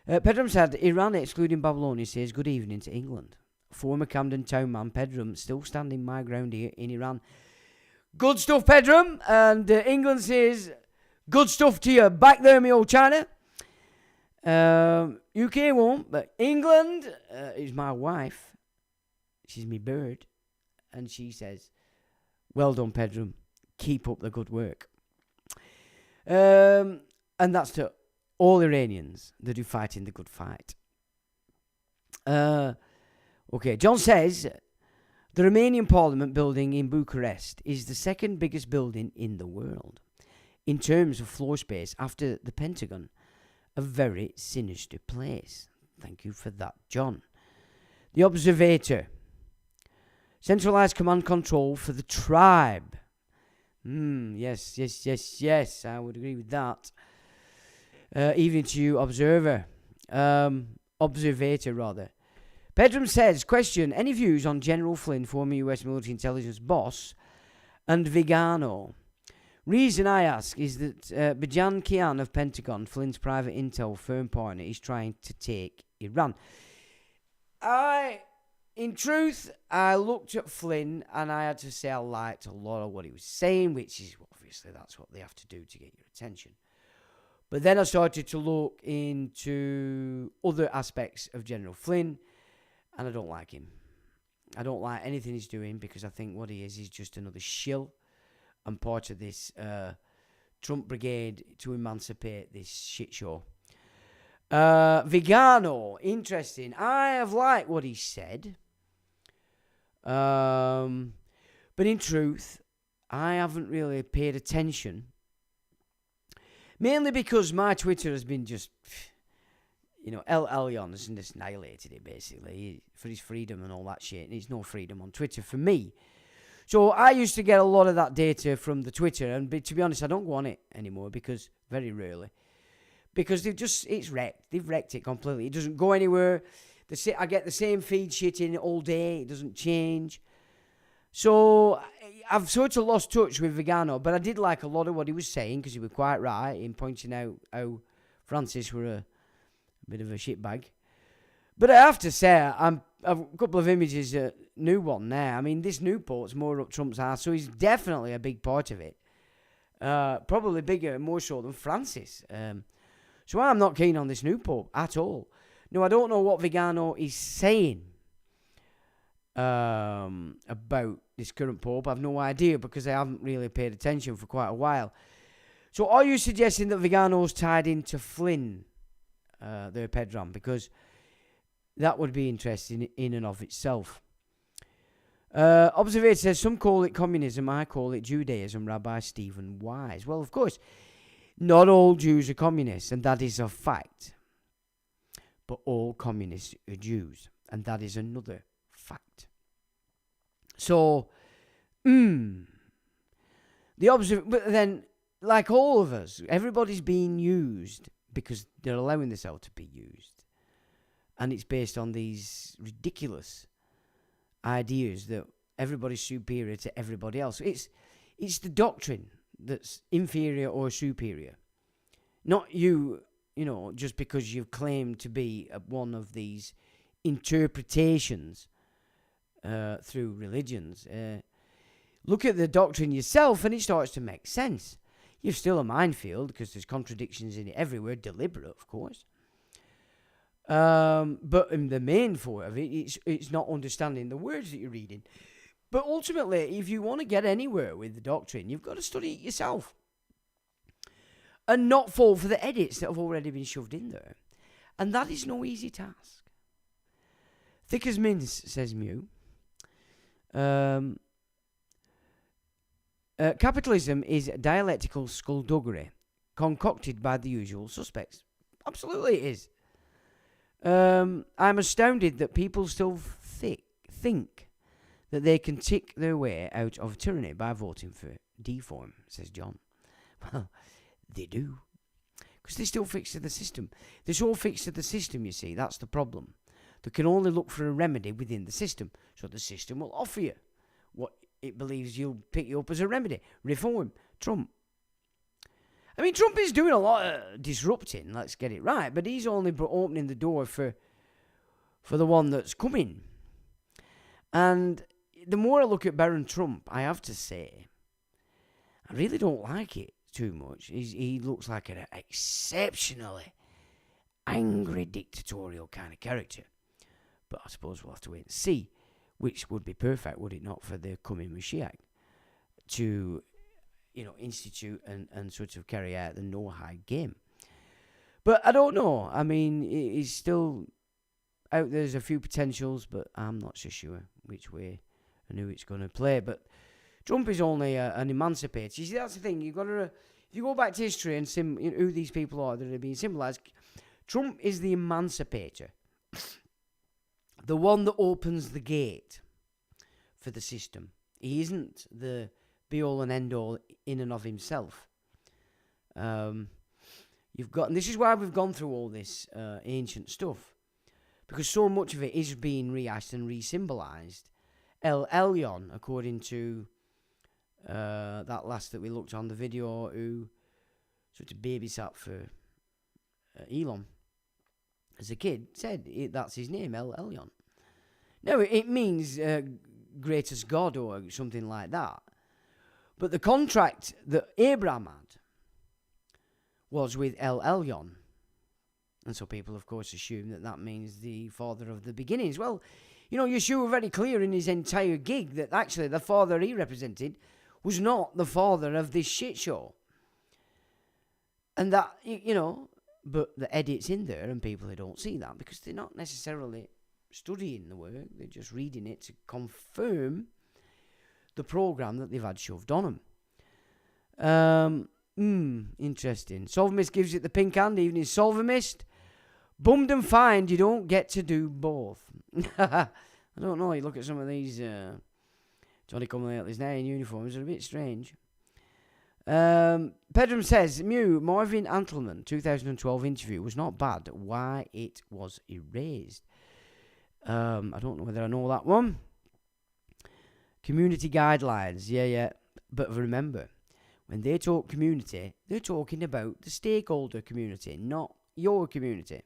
Pedram said, Iran, excluding Babylonia, says good evening to England. Former Camden town man Pedram, still standing my ground here in Iran. Good stuff, Pedram. And England says, good stuff to you back there, me old China. UK won't, but England is my wife. She's me bird. And she says, well done, Pedram. Keep up the good work. And that's to all Iranians that are fighting the good fight. Okay, John says, the Romanian Parliament building in Bucharest is the second biggest building in the world in terms of floor space after the Pentagon. A very sinister place. Thank you for that, John. The Observator. Centralised command control for the tribe. Yes. I would agree with that. Evening to you, Observator, rather. Pedram says, question, any views on General Flynn, former US military intelligence boss, and Vigano? Reason I ask is that Bijan Kian of Pentagon, Flynn's private intel firm partner, is trying to take Iran. In truth, I looked at Flynn and I had to say I liked a lot of what he was saying, which is obviously that's what they have to do to get your attention. But then I started to look into other aspects of General Flynn, and I don't like him. I don't like anything he's doing, because I think what he is just another shill and part of this Trump brigade to emancipate this shit show. Vigano, interesting. I have liked what he said. But in truth, I haven't really paid attention. Mainly because my Twitter has been just, El Elyon has just annihilated it, basically, for his freedom and all that shit. And there's no freedom on Twitter for me. So I used to get a lot of that data from the Twitter, and to be honest, I don't go on it anymore, because very rarely. Because it's wrecked. They've wrecked it completely. It doesn't go anywhere. I get the same feed shit in all day. It doesn't change. So I've sort of lost touch with Vigano, but I did like a lot of what he was saying, because he was quite right in pointing out how Francis were a bit of a shitbag. But I have to say, I've a couple of images, new one now. I mean, this Newport's more up Trump's ass, so he's definitely a big part of it. Probably bigger and more so than Francis. So I'm not keen on this Newport at all. No, I don't know what Vigano is saying about this current Pope. I've no idea, because I haven't really paid attention for quite a while. So are you suggesting that Vigano's tied into Flynn, there, Pedram? Because that would be interesting in and of itself. Observator says, some call it communism, I call it Judaism, Rabbi Stephen Wise. Well, of course, not all Jews are communists, and that is a fact. But all communists are Jews, and that is another fact. So, but then, like all of us, everybody's being used because they're allowing themselves to be used. And it's based on these ridiculous ideas that everybody's superior to everybody else. It's the doctrine that's inferior or superior. Not you just because you've claimed to be one of these interpretations through religions. Look at the doctrine yourself and it starts to make sense. You're still a minefield because there's contradictions in it everywhere, deliberate, of course. But in the main form of it, it's not understanding the words that you're reading. But ultimately, if you want to get anywhere with the doctrine, you've got to study it yourself. And not fall for the edits that have already been shoved in there. And that is no easy task. Thick as mince, says Mew. Capitalism is dialectical skullduggery, concocted by the usual suspects. Absolutely it is. I'm astounded that people still think that they can tick their way out of tyranny by voting for deform, says John. Well, they do. Because they're still fixed to the system. They're so fixed to the system, you see, that's the problem. They can only look for a remedy within the system. So the system will offer you what it believes you'll pick you up as a remedy. Reform. Trump. I mean, Trump is doing a lot of disrupting, let's get it right, but he's only opening the door for the one that's coming. And the more I look at Baron Trump, I have to say, I really don't like it too much. He looks like an exceptionally angry, dictatorial kind of character. But I suppose we'll have to wait and see, which would be perfect, would it not, for the coming Mashiach to, institute and sort of carry out the no-hide game. But I don't know. I mean, he's still out there's a few potentials, but I'm not so sure which way and who it's going to play. But Trump is only an emancipator. You see, that's the thing. You've got to, if you go back to history and who these people are that are being symbolized, Trump is the emancipator. The one that opens the gate for the system. He isn't the be-all and end-all in and of himself. You've got, and this is why we've gone through all this ancient stuff, because so much of it is being rehashed and re-symbolized. El Elyon, according to that last that we looked on the video, who sort of babysat for Elon as a kid, said that's his name, El Elyon. No, it means greatest God or something like that. But the contract that Abraham had was with El Elyon. And so people, of course, assume that means the father of the beginnings. Well, Yeshua was very clear in his entire gig that actually the father he represented was not the father of this shit show. And that, but the edit's in there and people, they don't see that because they're not necessarily studying the work. They're just reading it to confirm the program that they've had shoved on them. Interesting. Solvamist gives it the pink hand. Evening Solvamist. Bummed and fined, you don't get to do both. I don't know. You look at some of these Johnny come lately's now in uniforms, they're a bit strange. Pedram says, Mew, Marvin Antleman 2012 interview was not bad. Why it was erased? I don't know whether I know that one. Community guidelines, yeah. But remember, when they talk community, they're talking about the stakeholder community, not your community.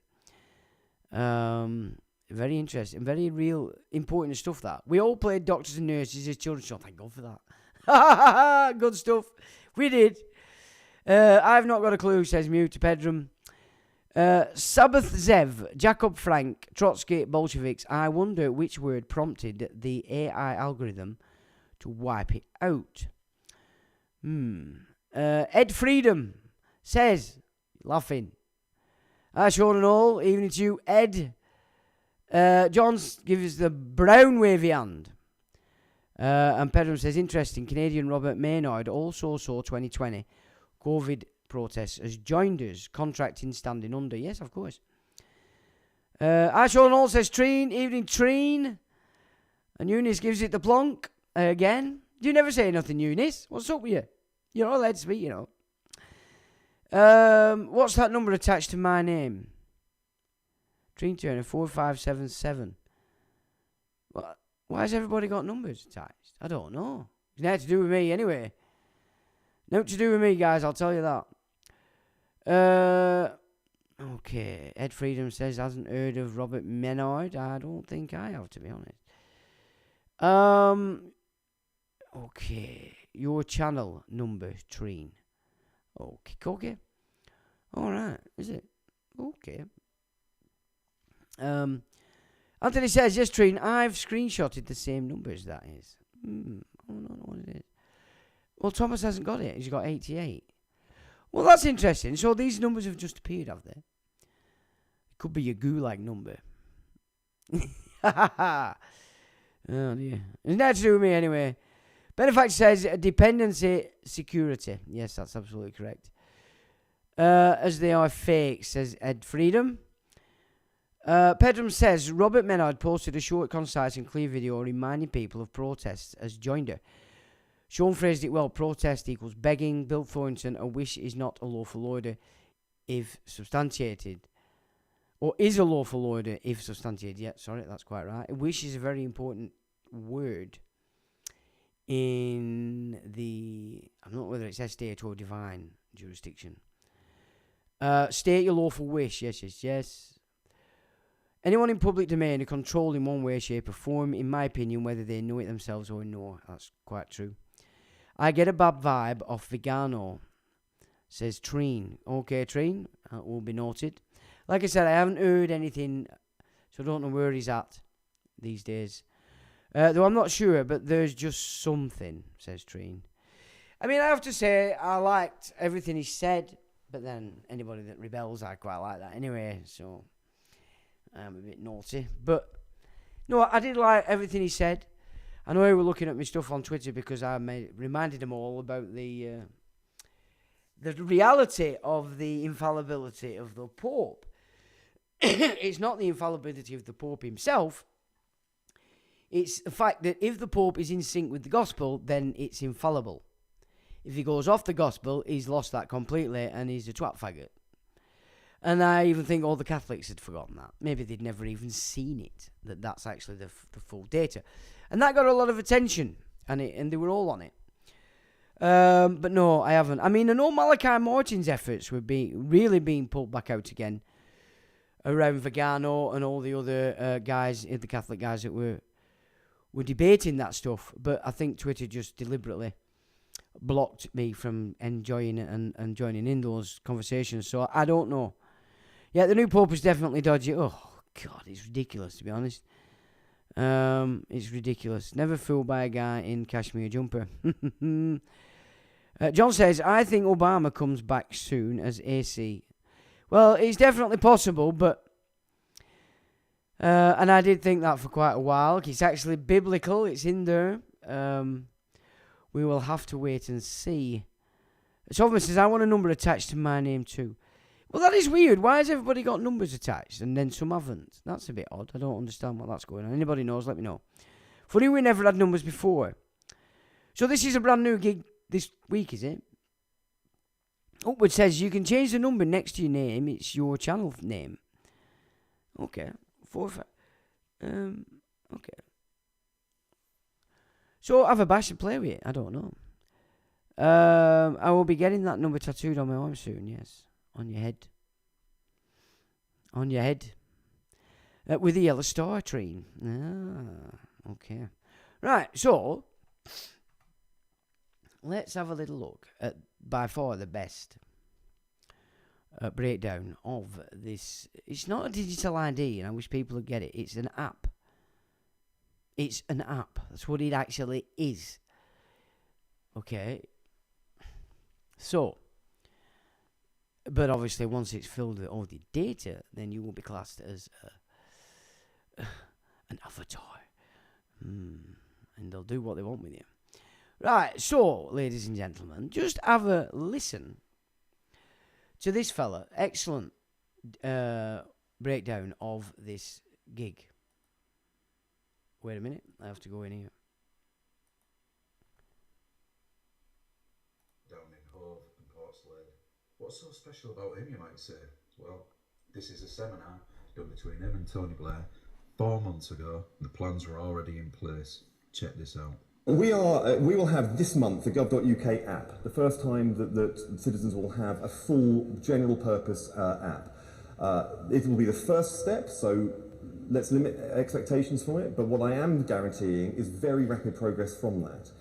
Very interesting, very real, important stuff that. We all played doctors and nurses as children, so thank God for that. Good stuff. We did. I've not got a clue, says Mew to Pedram. Sabbath Zev, Jacob Frank, Trotsky, Bolsheviks. I wonder which word prompted the AI algorithm to wipe it out. Ed Freedom says, laughing. Hi, Sean and all. Evening to you, Ed. Johns gives us the brown wavy hand. And Pedram says, interesting, Canadian Robert Maynard also saw 2020 COVID protests as joined us, contracting standing under. Yes, of course. Hi, Sean and all, says Treen. Evening, Treen. And Eunice gives it the plonk again. You never say nothing, Eunice. What's up with you? You're all let's be, What's that number attached to my name? Treen Turner 4577. What? Why has everybody got numbers attached? I don't know. It's nothing to do with me anyway. Nothing to do with me, guys, I'll tell you that. Okay, Ed Freedom says hasn't heard of Robert Menard. I don't think I have, to be honest. Okay, your channel number, Treen. Okay. All right, is it? Okay. Anthony says, yes, Treen, I've screenshotted the same numbers, that is. I don't know what it is. Well, Thomas hasn't got it. He's got 88. Well, that's interesting. So these numbers have just appeared, have they? It could be a gulag number. Oh, dear. It's not to do with me, anyway. Benefact says, dependency security. Yes, that's absolutely correct. As they are fake, says Ed Freedom. Pedram says, Robert Menard posted a short, concise and clear video reminding people of protests as joinder. Sean phrased it well. Protest equals begging. Bill Thornton, a wish is not a lawful order if substantiated. Or is a lawful order if substantiated. Yeah, sorry, that's quite right. A wish is a very important word in the, I'm not sure whether it's estate or divine jurisdiction. State your lawful wish. Yes. Anyone in public domain are controlled in one way, shape or form, in my opinion, whether they know it themselves or no. That's quite true. I get a bad vibe off Vegano, says Treen. Okay, Treen, that will be noted. Like I said, I haven't heard anything, so I don't know where he's at these days. Though I'm not sure, but there's just something, says Treen. I mean, I have to say, I liked everything he said, but then anybody that rebels, I quite like that anyway, so I'm a bit naughty. But, no, I did like everything he said. I know he was looking at my stuff on Twitter because I reminded them all about the reality of the infallibility of the Pope. It's not the infallibility of the Pope himself. It's the fact that if the Pope is in sync with the gospel, then it's infallible. If he goes off the gospel, he's lost that completely and he's a twat faggot. And I even think all the Catholics had forgotten that. Maybe they'd never even seen it, that's actually the full data. And that got a lot of attention, and they were all on it. But no, I haven't. I mean, I know Malachi Martin's efforts were really being pulled back out again around Vegano and all the other guys, the Catholic guys that were debating that stuff. But I think Twitter just deliberately blocked me from enjoying it and joining in those conversations. So I don't know. Yeah, the new Pope is definitely dodgy. Oh, God, it's ridiculous, to be honest. It's ridiculous. Never fooled by a guy in cashmere jumper. John says, I think Obama comes back soon as AC. Well, it's definitely possible, but and I did think that for quite a while. It's actually biblical. It's in there. We will have to wait and see. Sovereign says, I want a number attached to my name too. Well, that is weird. Why has everybody got numbers attached and then some haven't? That's a bit odd. I don't understand what that's going on. Anybody knows, let me know. Funny we never had numbers before. So this is a brand new gig this week, is it? Upward says, you can change the number next to your name. It's your channel name. Okay. 4, 5. Okay. So have a bash and play with it. I don't know. I will be getting that number tattooed on my arm soon, yes. On your head. On your head. With the yellow star tree. Ah, okay. Right, so let's have a little look at by far the best breakdown of this. It's not a digital ID, and I wish people would get it. It's an app. It's an app. That's what it actually is. Okay. So, but obviously once it's filled with all the data, then you will be classed as an avatar. And they'll do what they want with you. Right, so, ladies and gentlemen, just have a listen to this fella. Excellent breakdown of this gig. Wait a minute, I have to go in here. Down in Hove and Portslade. What's so special about him, you might say? Well, this is a seminar done between him and Tony Blair 4 months ago. The plans were already in place. Check this out. We will have this month the gov.uk app, the first time that citizens will have a full general purpose app. It will be the first step, so let's limit expectations from it, but what I am guaranteeing is very rapid progress from that.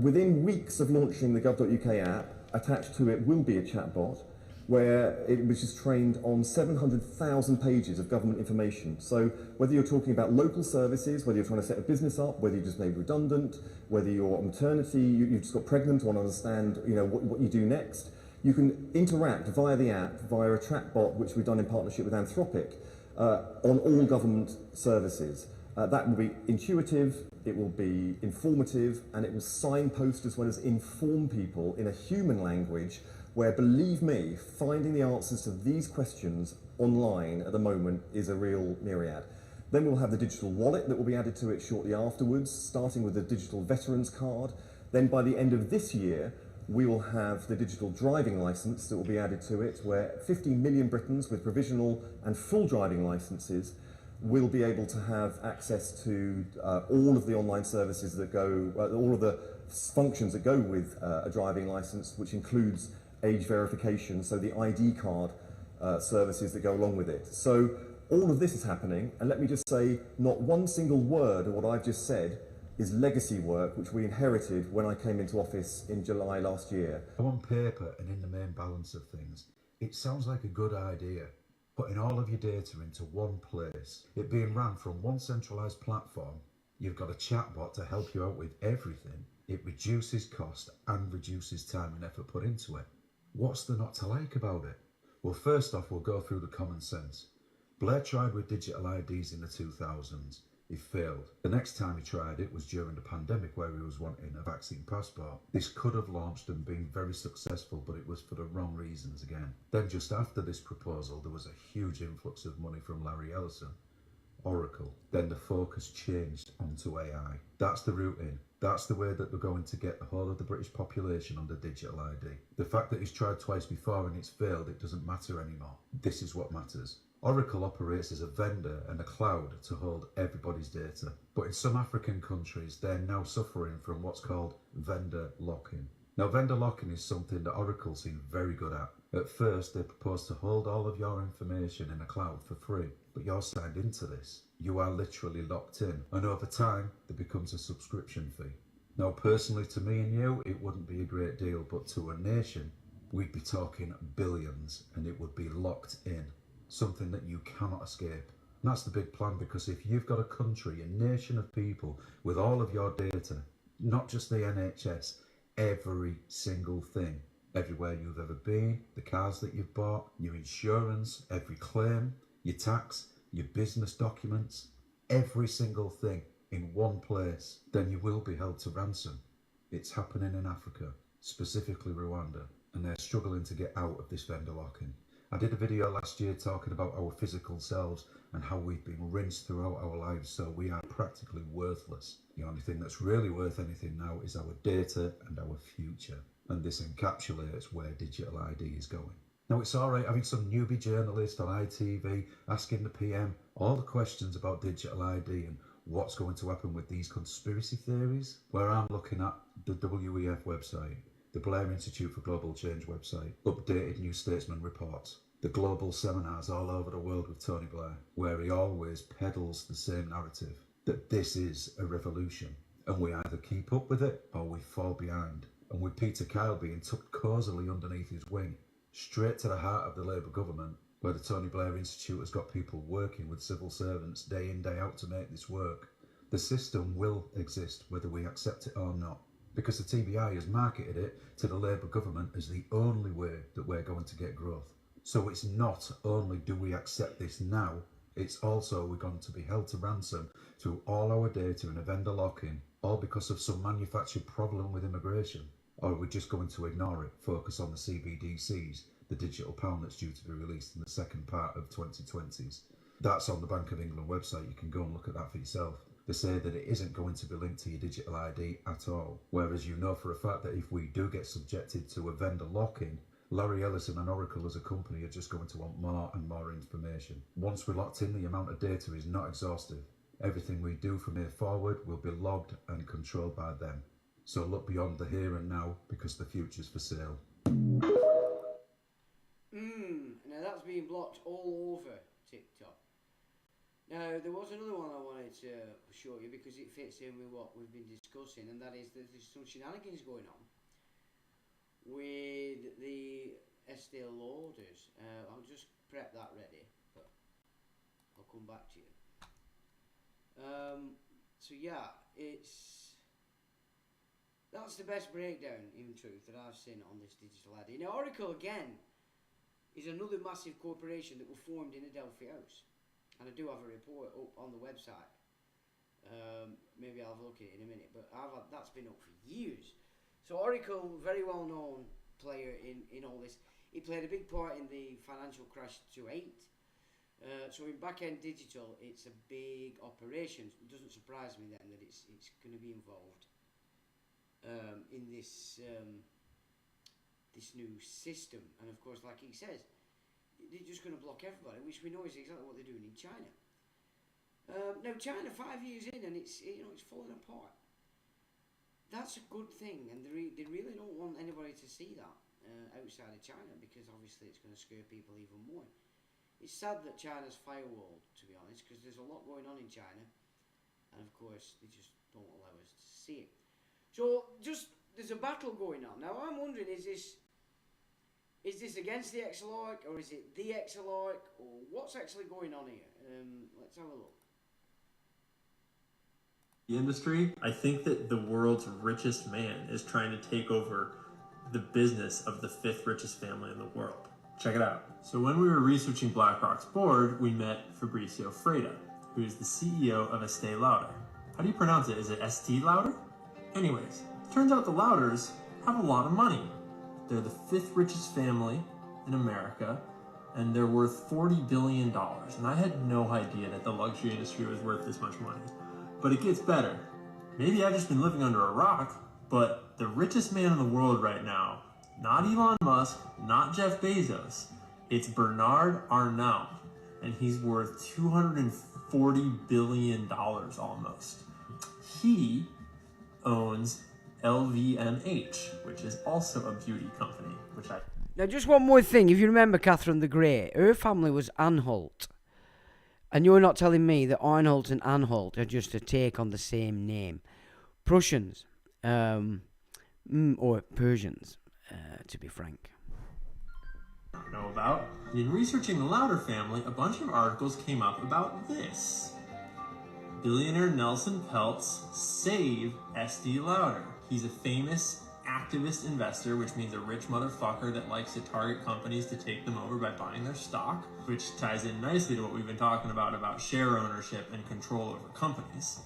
Within weeks of launching the gov.uk app, attached to it will be a chatbot which is trained on 700,000 pages of government information. So whether you're talking about local services, whether you're trying to set a business up, whether you just made redundant, whether you're on maternity, you've just got pregnant, want to understand what you do next, you can interact via the app, via a chatbot which we've done in partnership with Anthropic, on all government services. That will be intuitive, it will be informative, and it will signpost as well as inform people in a human language where, believe me, finding the answers to these questions online at the moment is a real myriad. Then we'll have the digital wallet that will be added to it shortly afterwards, starting with the digital veterans card. Then by the end of this year, we will have the digital driving licence that will be added to it, where 50 million Britons with provisional and full driving licences will be able to have access to all of the online services that go, all of the functions that go with a driving licence, which includes age verification, so the ID card services that go along with it. So all of this is happening, and let me just say, not one single word of what I've just said is legacy work which we inherited when I came into office in July last year. On paper and in the main balance of things, it sounds like a good idea. Putting all of your data into one place, it being run from one centralised platform, you've got a chatbot to help you out with everything. It reduces cost and reduces time and effort put into it. What's there not to like about it? Well, first off, we'll go through the common sense. Blair tried with digital IDs in the 2000s. He failed. The next time he tried it was during the pandemic, where he was wanting a vaccine passport. This could have launched and been very successful, but it was for the wrong reasons again. Then just after this proposal, there was a huge influx of money from Larry Ellison, Oracle. Then the focus changed onto AI. That's the route in. That's the way that they're going to get the whole of the British population under digital ID. The fact that he's tried twice before and it's failed, it doesn't matter anymore. This is what matters. Oracle operates as a vendor and a cloud to hold everybody's data. But in some African countries, they're now suffering from what's called vendor lock-in. Now, vendor lock-in is something that Oracle seem very good at. At first, they propose to hold all of your information in a cloud for free, but you're signed into this. You are literally locked in, and over time, there becomes a subscription fee. Now, personally, to me and you, it wouldn't be a great deal, but to a nation, we'd be talking billions, and it would be locked in. Something that you cannot escape. And that's the big plan, because if you've got a country, a nation of people with all of your data, not just the NHS, every single thing, everywhere you've ever been, the cars that you've bought, your insurance, every claim, your tax, your business documents, every single thing in one place, then you will be held to ransom. It's happening in Africa, specifically Rwanda, and they're struggling to get out of this vendor lock-in. I did a video last year talking about our physical selves and how we've been rinsed throughout our lives, so we are practically worthless. The only thing that's really worth anything now is our data and our future, and this encapsulates where digital ID is going. Now, it's alright having some newbie journalist on ITV asking the PM all the questions about digital ID and what's going to happen with these conspiracy theories, where I'm looking at the WEF website, the Blair Institute for Global Change website, updated New Statesman reports, the global seminars all over the world with Tony Blair, where he always peddles the same narrative, that this is a revolution, and we either keep up with it or we fall behind. And with Peter Kyle being tucked cosily underneath his wing, straight to the heart of the Labour government, where the Tony Blair Institute has got people working with civil servants day in, day out to make this work, the system will exist whether we accept it or not, because the TBI has marketed it to the Labour government as the only way that we're going to get growth. So it's not only do we accept this now, it's also we're going to be held to ransom through all our data in a vendor lock-in, all because of some manufactured problem with immigration. Or we're just going to ignore it, focus on the CBDCs, the digital pound that's due to be released in the second part of 2020s. That's on the Bank of England website, you can go and look at that for yourself. They say that it isn't going to be linked to your digital ID at all, whereas you know for a fact that if we do get subjected to a vendor lock-in, Larry Ellison and Oracle as a company are just going to want more and more information. Once we're locked in, the amount of data is not exhaustive. Everything we do from here forward will be logged and controlled by them. So look beyond the here and now, because the future's for sale. Now that's being blocked all over TikTok. Now, there was another one I wanted to show you because it fits in with what we've been discussing, and that is that there's some shenanigans going on with the Estee Lauders. I'll just prep that ready, but I'll come back to you. So yeah, that's the best breakdown, in truth, that I've seen on this digital ad. Now, Oracle, again, is another massive corporation that were formed in Adelphi House. And I do have a report up on the website. Maybe I'll have a look at it in a minute, but that's been up for years. So Oracle, very well known player in all this. He played a big part in the financial crash 2008. So in back-end digital, it's a big operation. It doesn't surprise me then that it's going to be involved in this new system. And of course, like he says, they're just going to block everybody, which we know is exactly what they're doing in China. Now China, 5 years in, and it's falling apart. That's a good thing, and they really don't want anybody to see that outside of China, because obviously it's going to scare people even more. It's sad that China's firewalled, to be honest, because there's a lot going on in China, and of course they just don't allow us to see it. So there's a battle going on. Now I'm wondering, is this against the Exalarch, or is it the Exalarch, or what's actually going on here? Let's have a look. The industry, I think that the world's richest man is trying to take over the business of the 5th richest family in the world. Check it out. So when we were researching BlackRock's board, we met Fabrizio Freda, who is the CEO of Estee Lauder. How do you pronounce it? Is it Estee Lauder? Anyways, turns out the Lauders have a lot of money. They're the 5th richest family in America, and they're worth $40 billion. And I had no idea that the luxury industry was worth this much money. But it gets better. Maybe I've just been living under a rock, but the richest man in the world right now, not Elon Musk, not Jeff Bezos, it's Bernard Arnault, and he's worth $240 billion almost. He owns LVMH, which is also a beauty company, Now, just one more thing. If you remember Catherine the Great, her family was Anhalt. And you're not telling me that Arnold and Anhalt are just a take on the same name. Prussians, or Persians, to be frank. know about. In researching the Lauder family, a bunch of articles came up about this. Billionaire Nelson Peltz save Estee Lauder. He's a famous activist investor, which means a rich motherfucker that likes to target companies to take them over by buying their stock, which ties in nicely to what we've been talking about share ownership and control over companies.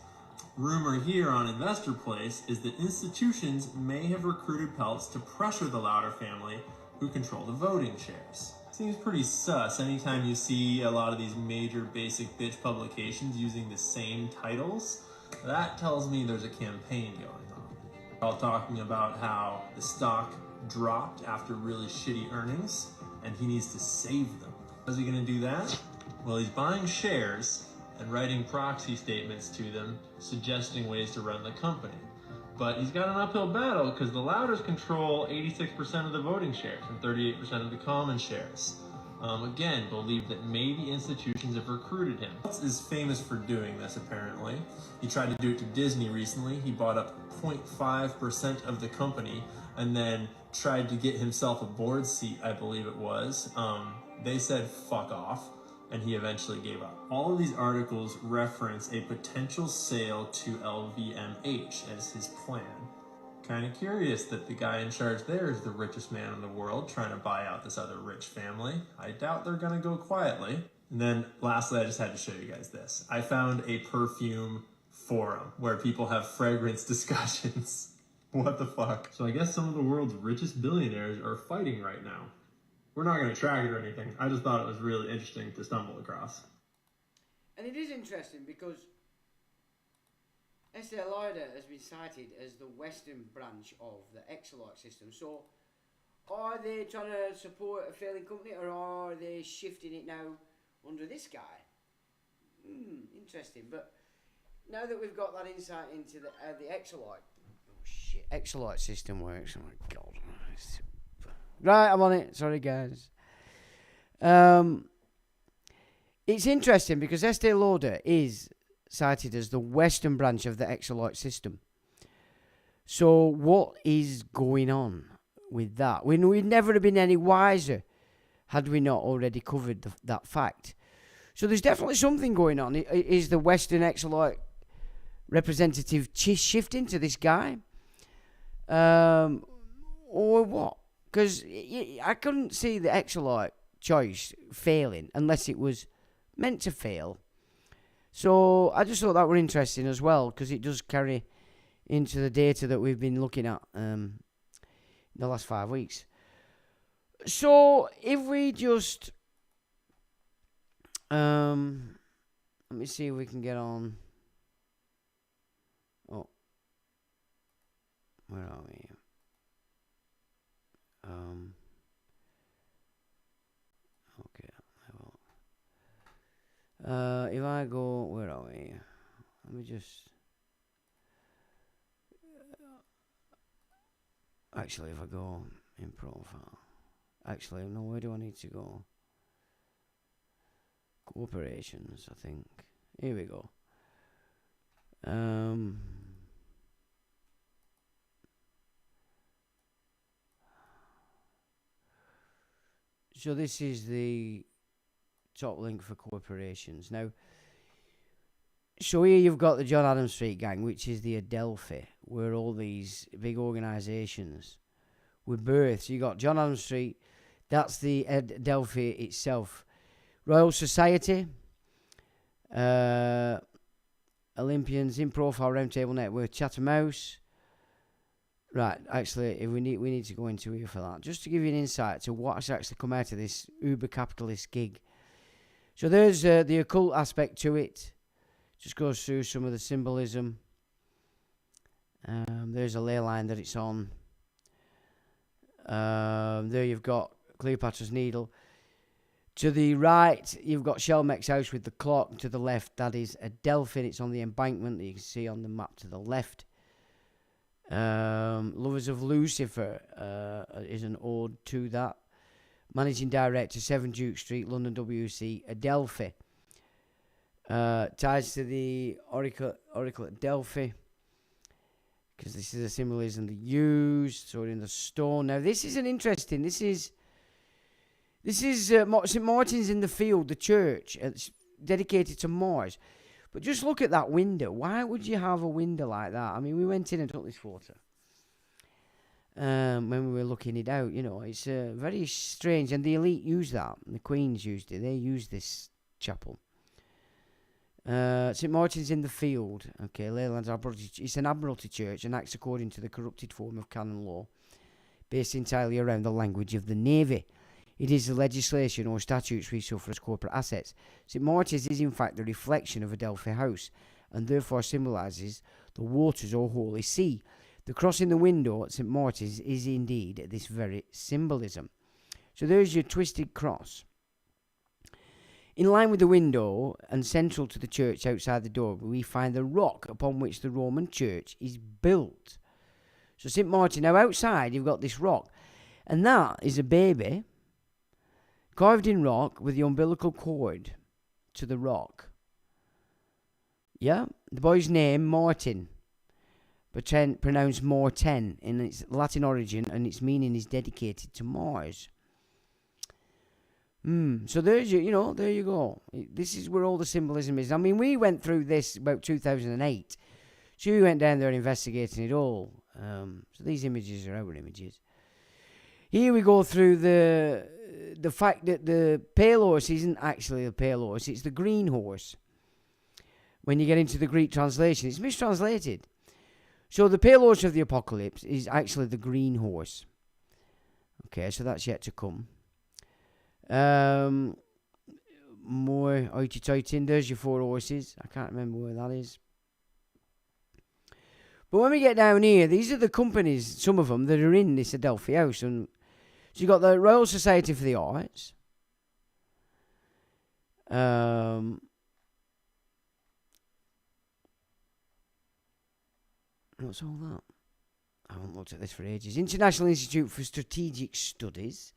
Rumor here on Investor Place is that institutions may have recruited Peltz to pressure the Lauder family, who control the voting shares. Seems pretty sus anytime you see a lot of these major basic bitch publications using the same titles. That tells me there's a campaign going on. All talking about how the stock dropped after really shitty earnings and he needs to save them. How's he gonna do that? Well, he's buying shares and writing proxy statements to them, suggesting ways to run the company. But he's got an uphill battle because the Lauders control 86% of the voting shares and 38% of the common shares. Again, believe that maybe institutions have recruited him. Peltz is famous for doing this, apparently. He tried to do it to Disney recently. He bought up 0.5% of the company and then tried to get himself a board seat, I believe it was. They said, fuck off, and he eventually gave up. All of these articles reference a potential sale to LVMH as his plan. Kind of curious that the guy in charge there is the richest man in the world trying to buy out this other rich family. I doubt they're gonna go quietly. And then lastly, I just had to show you guys this. I found a perfume forum where people have fragrance discussions. What the fuck? So I guess some of the world's richest billionaires are fighting right now. We're not gonna track it or anything. I just thought it was really interesting to stumble across. And it is interesting because Estee Lauder has been cited as the Western branch of the Exalarch system. So, are they trying to support a failing company, or are they shifting it now under this guy? Interesting. But now that we've got that insight into the Exalarch, Exalarch system works. Oh my god! Right, I'm on it. Sorry, guys. It's interesting because Estee Lauder is cited as the Western branch of the Exolite system. So what is going on with that? We'd never have been any wiser had we not already covered that fact. So there's definitely something going on. Is the Western Exolite representative shifting to this guy? Or what? Because I couldn't see the Exolite choice failing unless it was meant to fail. So I just thought that were interesting as well, because it does carry into the data that we've been looking at in the last 5 weeks. So if we just let me see if we can get on. Oh, where are we? Okay. If I go, where are we? Let me just. Actually, if I go in profile. Actually, no, where do I need to go? Corporations, I think. Here we go. So this is the top link for corporations. Now, so here you've got the John Adams Street gang, which is the Adelphi, where all these big organisations were birthed. So you got John Adams Street, that's the Adelphi itself. Royal Society, Olympians, In Profile, Roundtable Network, Chatham House. Right, actually, we need to go into here for that, just to give you an insight to what's actually come out of this uber capitalist gig. So there's the occult aspect to it. Just goes through some of the symbolism. There's a ley line that it's on. There you've got Cleopatra's Needle. To the right, you've got Shelmeck's house with the clock. To the left, that is Adelphi. It's on the embankment that you can see on the map to the left. Lovers of Lucifer is an ode to that. Managing Director, 7 Duke Street, London WC, Adelphi. Ties to the Oracle at Delphi, because this is a symbolism they used. So in the stone. Now this is an interesting. This is St Martin's in the Field, the church. It's dedicated to Mars. But just look at that window. Why would you have a window like that? I mean, we went in and took this photo when we were looking it out. You know, it's very strange. And the elite used that. The Queens used it. They used this chapel. St Martin's in the Field. Okay, Leyland's Admiralty. It's an Admiralty church and acts according to the corrupted form of canon law, based entirely around the language of the Navy. It is the legislation or statutes we suffer as corporate assets. St Martin's is in fact the reflection of Adelphi House, and therefore symbolises the waters or Holy See. The cross in the window at St Martin's is indeed this very symbolism. So there's your twisted cross. In line with the window and central to the church outside the door, we find the rock upon which the Roman church is built. So St Martin, now outside you've got this rock, and that is a baby carved in rock with the umbilical cord to the rock. Yeah, the boy's name, Martin, but pronounced Morten in its Latin origin, and its meaning is dedicated to Mars. So there's there you go. This is where all the symbolism is. I mean, we went through this about 2008. So we went down there investigating it all. So these images are our images. Here we go through the fact that the pale horse isn't actually the pale horse, it's the green horse. When you get into the Greek translation, it's mistranslated. So the pale horse of the apocalypse is actually the green horse. Okay, so that's yet to come. More hoity-toity. There's your 4 horses. I can't remember where that is. But when we get down here, these are the companies, some of them, that are in this Adelphi House. And so you've got the Royal Society for the Arts. What's all that? I haven't looked at this for ages. International Institute for Strategic Studies.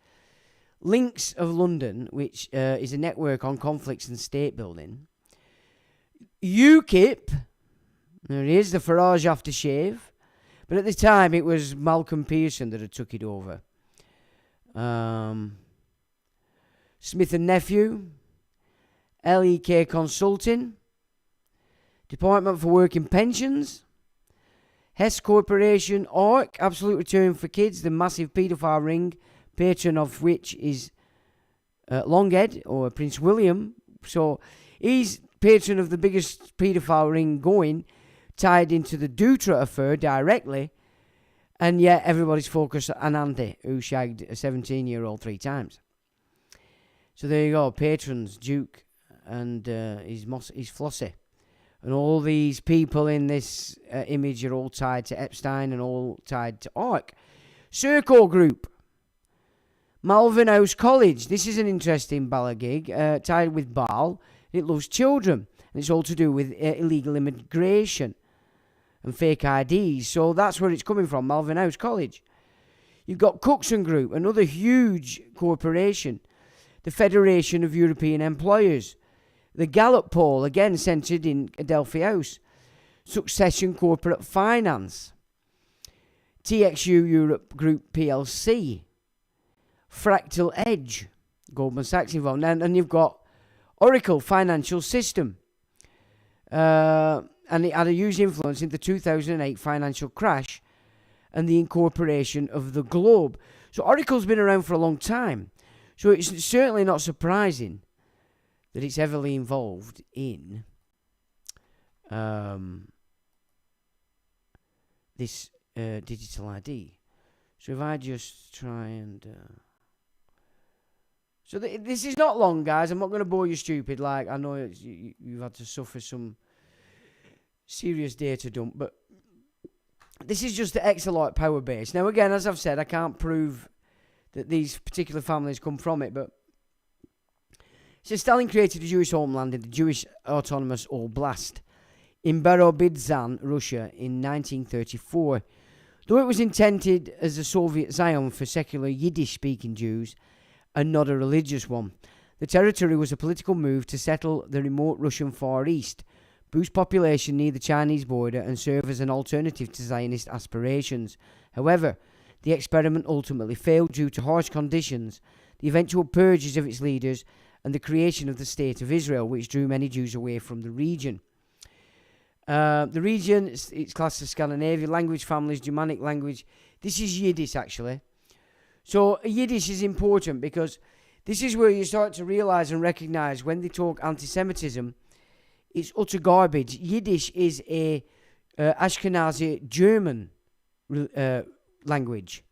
Links of London, which is a network on conflicts and state building. UKIP, there it is, the Farage aftershave. But at the time, it was Malcolm Pearson that had took it over. Smith & Nephew, LEK Consulting, Department for Work and Pensions, Hess Corporation, ARC, Absolute Return for Kids, the massive paedophile ring, patron of which is Longhead, or Prince William. So he's patron of the biggest paedophile ring going, tied into the Dutra affair directly, and yet everybody's focused on Andy, who shagged a 17-year-old 3 times. So there you go, patrons, Duke, and his Flossie. And all these people in this image are all tied to Epstein and all tied to ARC. Circle Group. Malvern House College. This is an interesting balla gig, tied with Baal. It loves children. And it's all to do with illegal immigration and fake IDs. So that's where it's coming from, Malvern House College. You've got Cookson Group, another huge corporation. The Federation of European Employers. The Gallup poll, again centred in Adelphi House. Succession Corporate Finance. TXU Europe Group PLC. Fractal Edge. Goldman Sachs involved. And you've got Oracle Financial System. And it had a huge influence in the 2008 financial crash and the incorporation of the globe. So Oracle's been around for a long time. So it's certainly not surprising that it's heavily involved in this digital ID. So if I just try and... So this is not long, guys. I'm not going to bore you stupid. Like, I know you've had to suffer some serious data dump, but this is just the exabyte power base. Now, again, as I've said, I can't prove that these particular families come from it, but so Stalin created a Jewish homeland in the Jewish Autonomous Oblast in Birobidzhan, Russia, in 1934. Though it was intended as a Soviet Zion for secular Yiddish-speaking Jews and not a religious one, the territory was a political move to settle the remote Russian Far East, boost population near the Chinese border, and serve as an alternative to Zionist aspirations. However, the experiment ultimately failed due to harsh conditions, the eventual purges of its leaders, and the creation of the State of Israel, which drew many Jews away from the region. The region, it's classed as Scandinavian language families, Germanic language. This is Yiddish, actually. So Yiddish is important because this is where you start to realize and recognize when they talk anti-Semitism, it's utter garbage. Yiddish is a Ashkenazi German language.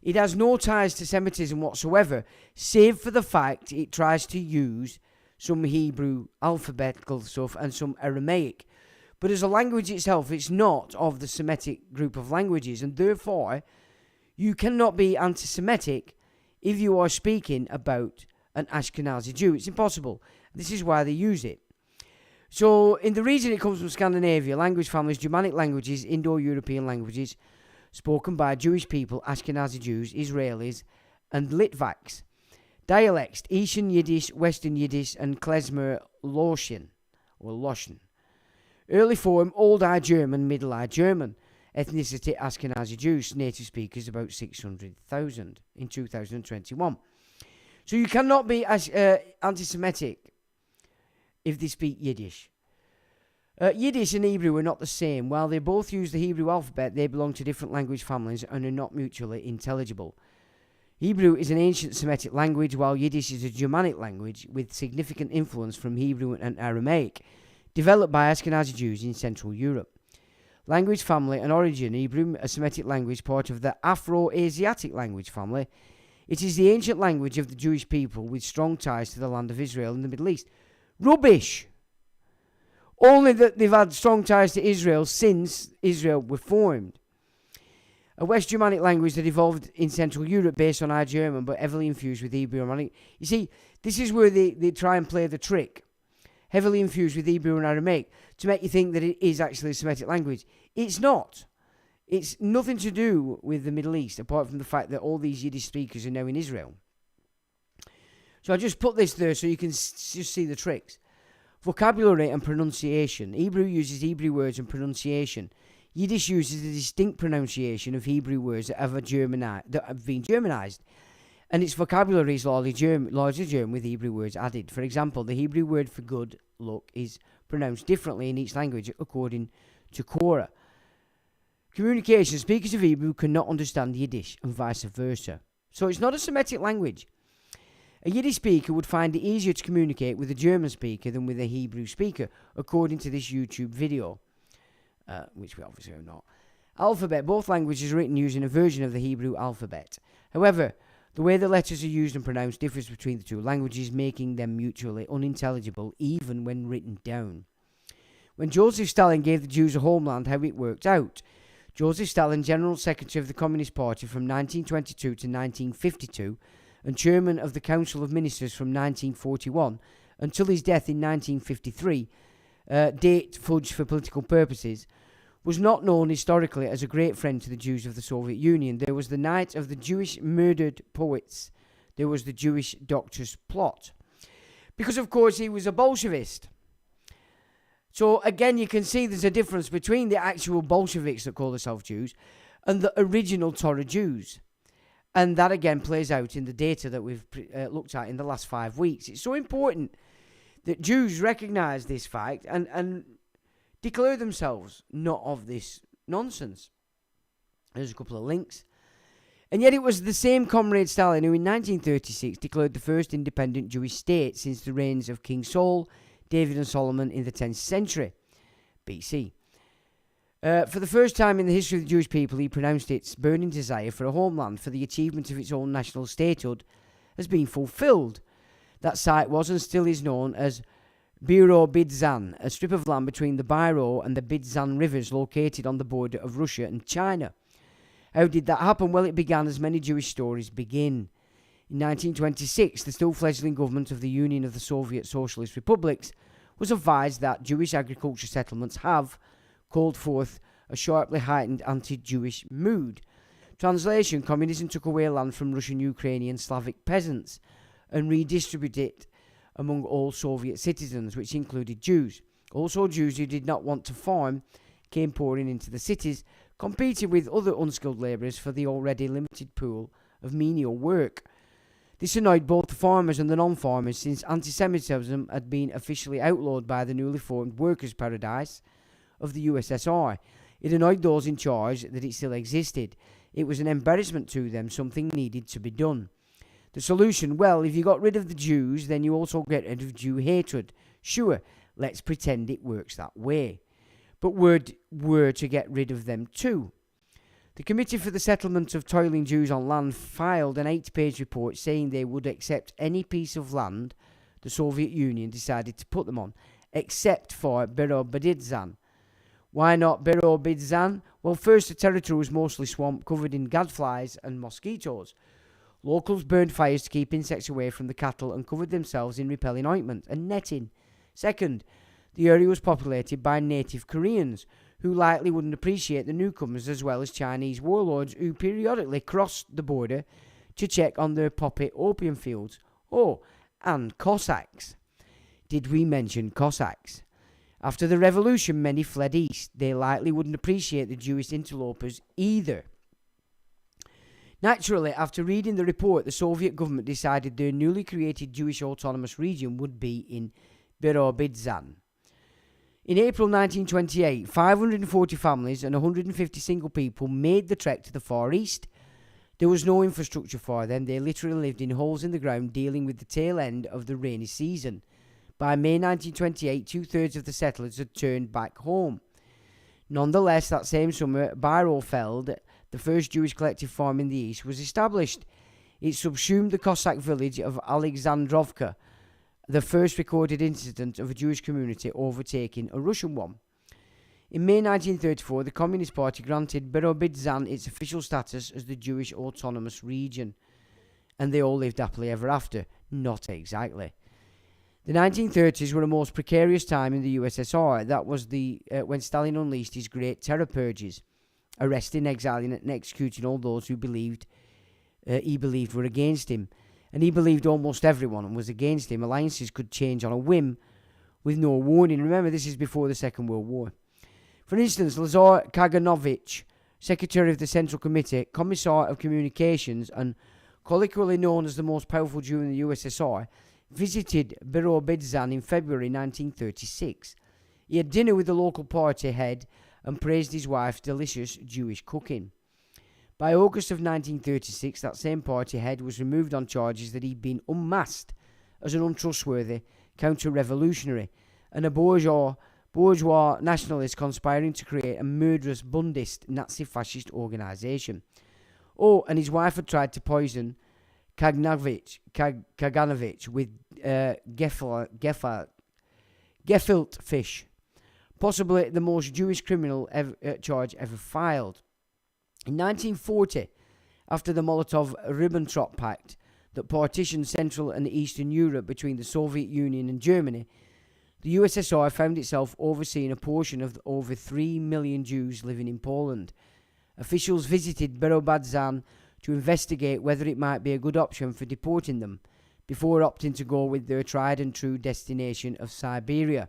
It has no ties to Semitism whatsoever, save for the fact it tries to use some Hebrew alphabetical stuff and some Aramaic. But as a language itself, it's not of the Semitic group of languages, and therefore you cannot be anti-Semitic if you are speaking about an Ashkenazi Jew. It's impossible. This is why they use it. So in the region it comes from Scandinavia, language families, Germanic languages, Indo-European languages, spoken by Jewish people, Ashkenazi Jews, Israelis, and Litvaks. Dialects, Eastern Yiddish, Western Yiddish, and Klezmer Loshen, or Loshen. Early form, Old High German, Middle High German. Ethnicity, Ashkenazi Jews, native speakers about 600,000 in 2021. So you cannot be anti-Semitic if they speak Yiddish. Yiddish and Hebrew are not the same. While they both use the Hebrew alphabet, they belong to different language families and are not mutually intelligible. Hebrew is an ancient Semitic language, while Yiddish is a Germanic language with significant influence from Hebrew and Aramaic, developed by Ashkenazi Jews in Central Europe. Language family and origin: Hebrew, a Semitic language, part of the Afro-Asiatic language family. It is the ancient language of the Jewish people with strong ties to the land of Israel and the Middle East. Rubbish! Only that they've had strong ties to Israel since Israel was formed. A West Germanic language that evolved in Central Europe based on High German but heavily infused with Hebrew and Aramaic. You see, this is where they try and play the trick. Heavily infused with Hebrew and Aramaic to make you think that it is actually a Semitic language. It's not. It's nothing to do with the Middle East, apart from the fact that all these Yiddish speakers are now in Israel. So I just put this there so you can just see the tricks. Vocabulary and pronunciation. Hebrew uses Hebrew words and pronunciation. Yiddish uses the distinct pronunciation of Hebrew words that have been Germanized, and its vocabulary is largely German with Hebrew words added. For example, the Hebrew word for good luck is pronounced differently in each language according to Quora. Communication. Speakers of Hebrew cannot understand Yiddish and vice versa. So it's not a Semitic language. A Yiddish speaker would find it easier to communicate with a German speaker than with a Hebrew speaker, according to this YouTube video, which we obviously are not. Alphabet. Both languages are written using a version of the Hebrew alphabet. However, the way the letters are used and pronounced differs between the two languages, making them mutually unintelligible even when written down. When Joseph Stalin gave the Jews a homeland, how it worked out. Joseph Stalin, General Secretary of the Communist Party from 1922 to 1952, and Chairman of the Council of Ministers from 1941 until his death in 1953, date fudged for political purposes, was not known historically as a great friend to the Jews of the Soviet Union. There was the night of the Jewish murdered poets. There was the Jewish doctor's plot. Because, of course, he was a Bolshevist. So, again, you can see there's a difference between the actual Bolsheviks that call themselves Jews and the original Torah Jews. And that, again, plays out in the data that we've looked at in the last 5 weeks. It's so important that Jews recognise this fact and declare themselves not of this nonsense. There's a couple of links. And yet it was the same Comrade Stalin who in 1936 declared the first independent Jewish state since the reigns of King Saul, David and Solomon in the 10th century BC. For the first time in the history of the Jewish people, he pronounced its burning desire for a homeland, for the achievement of its own national statehood, as being fulfilled. That site was and still is known as Biro Bidzhan, a strip of land between the Biro and the Bidzhan rivers located on the border of Russia and China. How did that happen? Well, it began as many Jewish stories begin. In 1926, the still fledgling government of the Union of the Soviet Socialist Republics was advised that Jewish agriculture settlements have called forth a sharply heightened anti-Jewish mood. Translation: communism took away land from Russian, Ukrainian, Slavic peasants and redistributed it among all Soviet citizens, which included Jews. Also, Jews who did not want to farm came pouring into the cities, competing with other unskilled labourers for the already limited pool of menial work. This annoyed both the farmers and the non-farmers, since anti-Semitism had been officially outlawed by the newly formed Workers' Paradise of the USSR. It annoyed those in charge that it still existed. It was an embarrassment to them. Something needed to be done. The solution: well, if you got rid of the Jews, then you also get rid of Jew hatred. Sure, let's pretend it works that way. But were to get rid of them too. The Committee for the Settlement of Toiling Jews on Land filed an 8-page report saying they would accept any piece of land the Soviet Union decided to put them on, except for Birobidzhan. Why not Birobidzhan? Well, first, the territory was mostly swamp covered in gadflies and mosquitoes. Locals burned fires to keep insects away from the cattle and covered themselves in repelling ointment and netting. Second, the area was populated by native Koreans, who likely wouldn't appreciate the newcomers, as well as Chinese warlords who periodically crossed the border to check on their poppy opium fields. Oh, and Cossacks. Did we mention Cossacks? After the revolution, many fled east. They likely wouldn't appreciate the Jewish interlopers either. Naturally, after reading the report, the Soviet government decided their newly created Jewish autonomous region would be in Birobidzhan. In April 1928, 540 families and 150 single people made the trek to the Far East. There was no infrastructure for them. They literally lived in holes in the ground, dealing with the tail end of the rainy season. By May 1928, 2/3 of the settlers had turned back home. Nonetheless, that same summer, Birofeld, the first Jewish collective farm in the East, was established. It subsumed the Cossack village of Alexandrovka, the first recorded incident of a Jewish community overtaking a Russian one. In May 1934, the Communist Party granted Birobidzhan its official status as the Jewish Autonomous Region, and they all lived happily ever after. Not exactly. The 1930s were a most precarious time in the USSR. That was when Stalin unleashed his great terror purges, arresting, exiling, and executing all those who he believed were against him. and he believed almost everyone was against him. Alliances could change on a whim with no warning. Remember, this is before the Second World War. For instance, Lazar Kaganovich, Secretary of the Central Committee, Commissar of Communications, and colloquially known as the most powerful Jew in the USSR, visited Birobidzhan in February 1936. He had dinner with the local party head and praised his wife's delicious Jewish cooking. By August of 1936, that same party head was removed on charges that he'd been unmasked as an untrustworthy counter-revolutionary and a bourgeois nationalist conspiring to create a murderous Bundist Nazi-fascist organisation. Oh, and his wife had tried to poison Kaganovich with gefilte fish, possibly the most Jewish criminal charge ever filed. In 1940, after the Molotov-Ribbentrop Pact that partitioned Central and Eastern Europe between the Soviet Union and Germany, the USSR found itself overseeing a portion of the over 3 million Jews living in Poland. Officials visited Birobidzhan to investigate whether it might be a good option for deporting them, before opting to go with their tried and true destination of Siberia.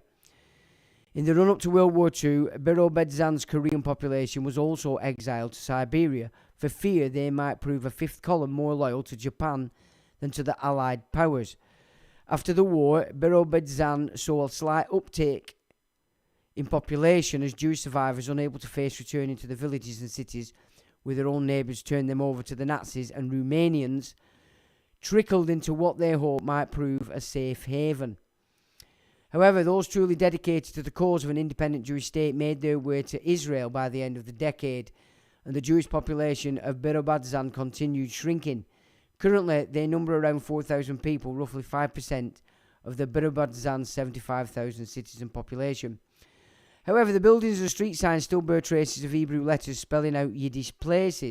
In the run-up to World War II, Birobidzhan's Korean population was also exiled to Siberia for fear they might prove a fifth column more loyal to Japan than to the Allied powers. After the war, Birobidzhan saw a slight uptake in population as Jewish survivors, unable to face returning to the villages and cities with their own neighbours, turned them over to the Nazis, and Romanians trickled into what they hoped might prove a safe haven. However, those truly dedicated to the cause of an independent Jewish state made their way to Israel by the end of the decade, and the Jewish population of Birobidzhan continued shrinking. Currently, they number around 4,000 people, roughly 5% of the Birobidzhan's 75,000 citizen population. However, the buildings and street signs still bear traces of Hebrew letters spelling out Yiddish place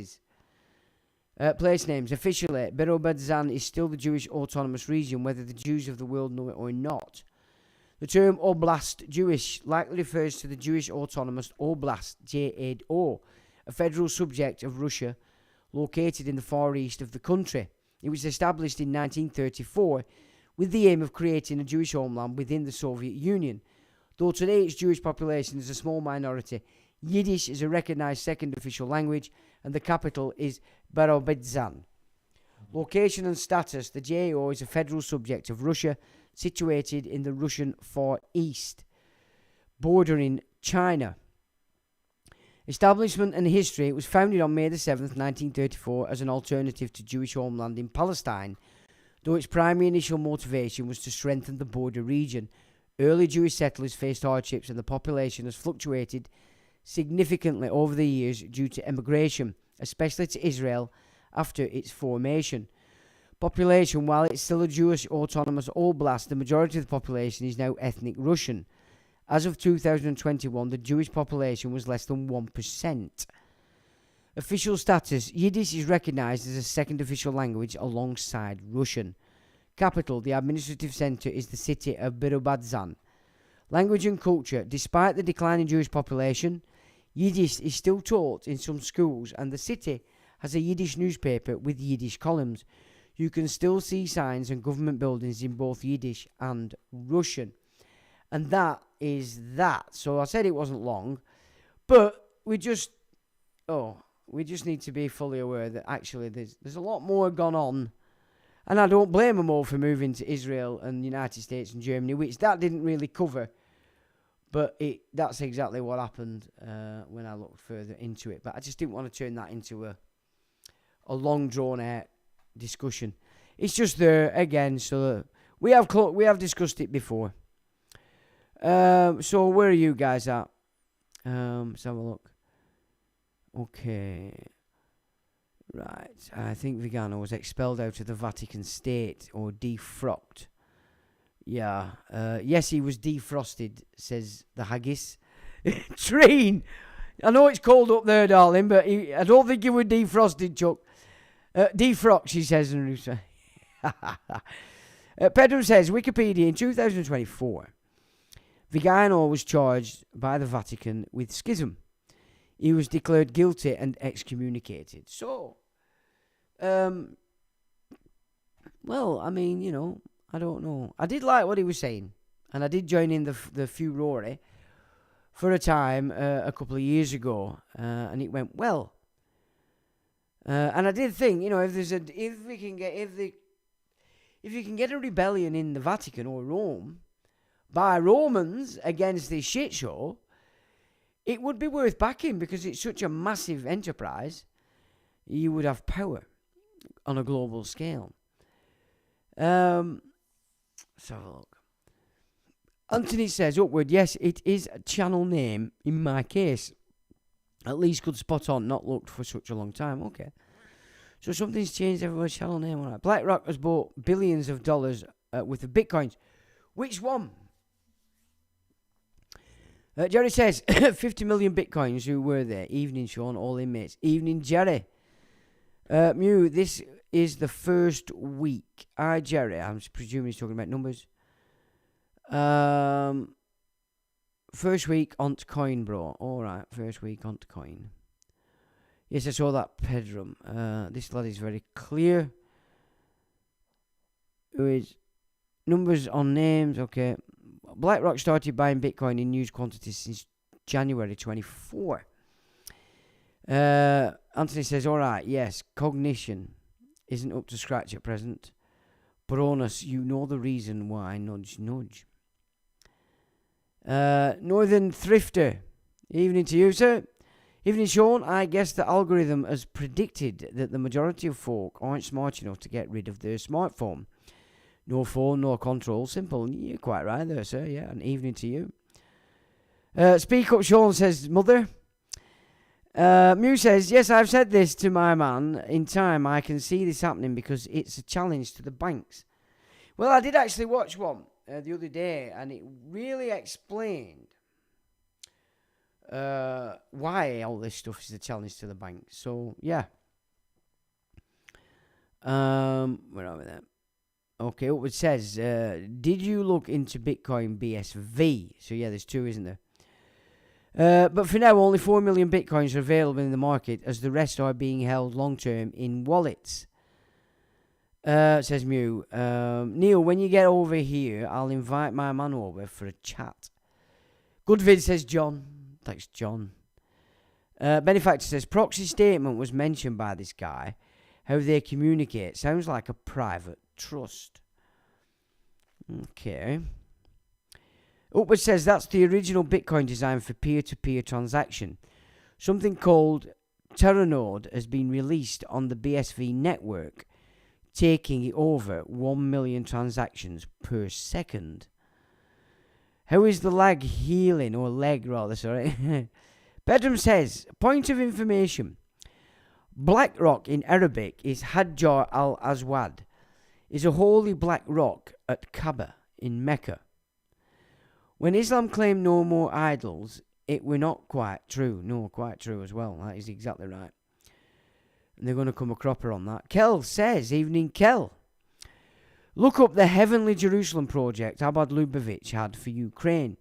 names. Officially, Birobidzhan is still the Jewish autonomous region, whether the Jews of the world know it or not. The term Oblast Jewish likely refers to the Jewish Autonomous Oblast, JAO, a federal subject of Russia located in the far east of the country. It was established in 1934 with the aim of creating a Jewish homeland within the Soviet Union. Though today its Jewish population is a small minority, Yiddish is a recognized second official language, and the capital is Birobidzhan. Location and status: the JAO is a federal subject of Russia, situated in the Russian Far East, bordering China. Establishment and history: it was founded on May the 7th, 1934, as an alternative to Jewish homeland in Palestine, though its primary initial motivation was to strengthen the border region. Early Jewish settlers faced hardships, and the population has fluctuated significantly over the years due to emigration, especially to Israel after its formation. Population: while it's still a Jewish autonomous oblast, the majority of the population is now ethnic Russian. As of 2021, the Jewish population was less than 1%. Official status: Yiddish is recognized as a second official language alongside Russian. Capital: the administrative center is the city of Birobidzhan. Language and culture: despite the declining Jewish population, Yiddish is still taught in some schools, and the city has a Yiddish newspaper with Yiddish columns. You can still see signs and government buildings in both Yiddish and Russian. And that is that. So I said it wasn't long, but we just need to be fully aware that actually there's a lot more gone on. And I don't blame them all for moving to Israel and the United States and Germany, which that didn't really cover. But that's exactly what happened when I looked further into it. But I just didn't want to turn that into a long drawn out discussion. It's just there again, so we have discussed it before. So where are you guys at? Let's have a look. Okay. Right. I think Vigano was expelled out of the Vatican State or defrocked. Yeah. Yes, he was defrosted, says the haggis. Treen! I know it's cold up there, darling, but I don't think you were defrosted, Chuck. Defrocked, she says. Pedro says, Wikipedia, in 2024, Vigano was charged by the Vatican with schism. He was declared guilty and excommunicated. So, Well, I mean, I don't know. I did like what he was saying, and I did join in the furore for a time a couple of years ago, and it went well. And I did think, if you can get a rebellion in the Vatican or Rome by Romans against this shit show, it would be worth backing because it's such a massive enterprise. You would have power on a global scale. Let's have a look. Anthony says, upward, yes, it is a channel name in my case. At least good spot on, not looked for such a long time. Okay. So something's changed everyone's channel name. All right. BlackRock has bought billions of dollars with the bitcoins. Which one? Jerry says, 50 million bitcoins. Who were there? Evening, Sean, all inmates. Evening, Jerry. Mew, this is the first week. Hi, Jerry. I'm presuming he's talking about numbers. First week on coin, bro. All right, first week on coin. Yes, I saw that, Pedram. This lad is very clear. Who is numbers on names? Okay. BlackRock started buying Bitcoin in huge quantities since January 24. Anthony says, all right, yes, cognition isn't up to scratch at present. Baronus, you know the reason why, nudge, nudge. Northern Thrifter, evening to you, sir. Evening, Sean. I guess the algorithm has predicted that the majority of folk aren't smart enough to get rid of their smartphone. No phone, no control. Simple. You're quite right there, sir. Yeah, an evening to you. Speak up, Sean, says Mother. Mew says, yes, I've said this to my man. In time, I can see this happening because it's a challenge to the banks. Well, I did actually watch one the other day, and it really explained why all this stuff is a challenge to the banks. So, yeah. Where are we there? Okay, it says, did you look into Bitcoin BSV? So, yeah, there's two, isn't there? But for now, only 4 million Bitcoins are available in the market, as the rest are being held long-term in wallets. Says Mew. Neil, when you get over here, I'll invite my man over for a chat. Good vid, says John. Thanks, John. Benefactor says, proxy statement was mentioned by this guy. How they communicate sounds like a private trust. Okay. Upward says that's the original Bitcoin design for peer-to-peer transaction. Something called Terranode has been released on the BSV network, taking it over 1 million transactions per second. How is the lag healing, or leg rather, sorry? Bedroom says, point of information. BlackRock in Arabic is Hajjar al-Aswad, is a holy black rock at Kaaba in Mecca. When Islam claimed no more idols, it were not quite true. No, quite true as well. That is exactly right. And they're going to come a cropper on that. Kel says, evening Kel. Look up the Heavenly Jerusalem project Abad Lubavitch had for Ukraine.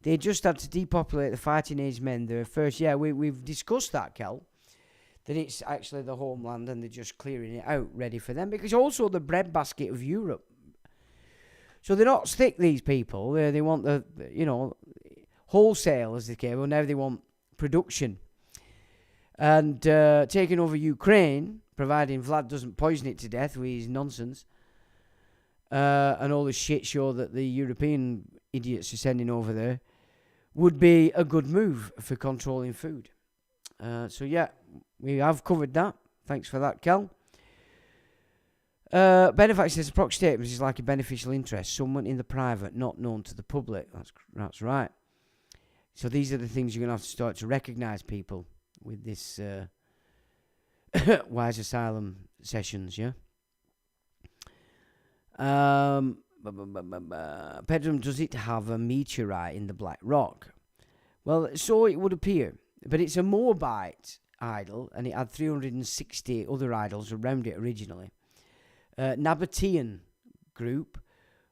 They just had to depopulate the fighting age men there first. Yeah, we've discussed that, Kel. That it's actually the homeland and they're just clearing it out, ready for them. Because also the breadbasket of Europe. So they're not thick, these people. They want the wholesale, as they came. Well, now they want production. And taking over Ukraine, providing Vlad doesn't poison it to death with his nonsense, and all the shit show that the European idiots are sending over there, would be a good move for controlling food. So, yeah, we have covered that. Thanks for that, Kel. Benefactor says a proxy statement is like a beneficial interest, someone in the private, not known to the public. That's right. So these are the things you're going to have to start to recognise, people, with this Wise Asylum sessions, yeah? Pedram, does it have a meteorite in the Black Rock? Well, so it would appear. But it's a Moabite idol, and it had 360 other idols around it originally. Nabatean group,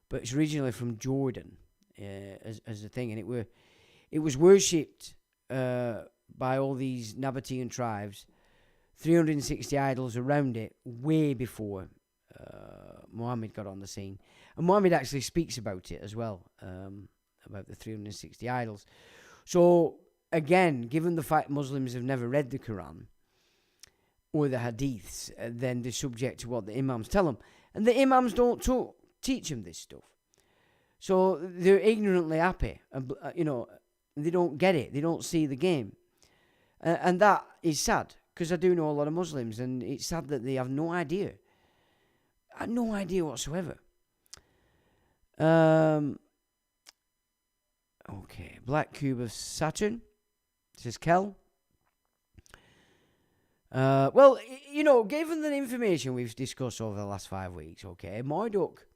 but it's originally from Jordan as a thing, and it was worshipped by all these Nabatean tribes, 360 idols around it, way before Muhammad got on the scene. And Muhammad actually speaks about it as well, about the 360 idols. So, again, given the fact Muslims have never read the Quran or the Hadiths, then they're subject to what the Imams tell them. And the Imams don't teach them this stuff. So they're ignorantly happy. They don't get it. They don't see the game. And that is sad, because I do know a lot of Muslims, and it's sad that they have no idea. No idea whatsoever. Okay, Black Cube of Saturn, says Kel. Well, given the information we've discussed over the last 5 weeks, okay, Marduk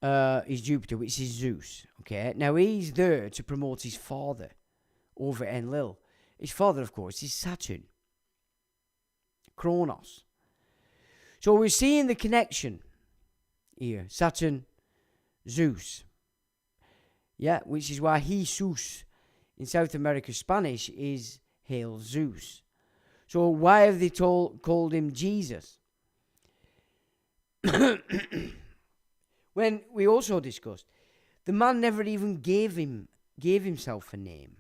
is Jupiter, which is Zeus, okay? Now, he's there to promote his father over Enlil. His father, of course, is Saturn, Kronos. So we're seeing the connection here, Saturn, Zeus. Yeah, which is why Jesus in South America Spanish is Hail Zeus. So why have they called him Jesus? When we also discussed, the man never even gave himself a name.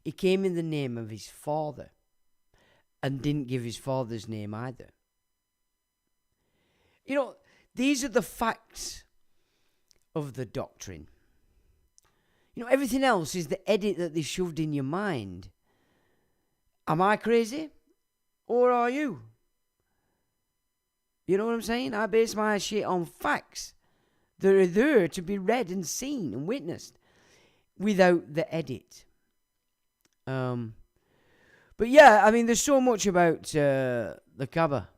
He came in the name of his father and didn't give his father's name either. These are the facts of the doctrine. Everything else is the edit that they shoved in your mind. Am I crazy? Or are you? You know what I'm saying? I base my shit on facts that are there to be read and seen and witnessed without the edit. But yeah, I mean, there's so much about the Kaaba.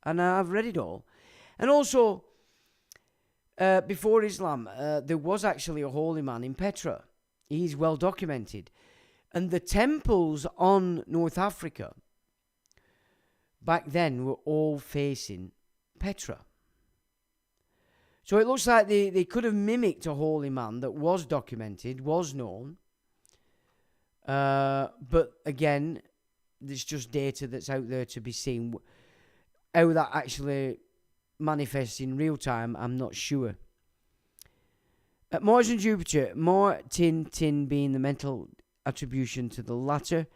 And I've read it all. And also, before Islam, there was actually a holy man in Petra. He's well documented. And the temples on North Africa back then were all facing Petra. So it looks like they could have mimicked a holy man that was documented, was known. But again, there's just data that's out there to be seen. How that actually manifests in real time, I'm not sure. Mars and Jupiter, Tin being the mental attribution to the latter,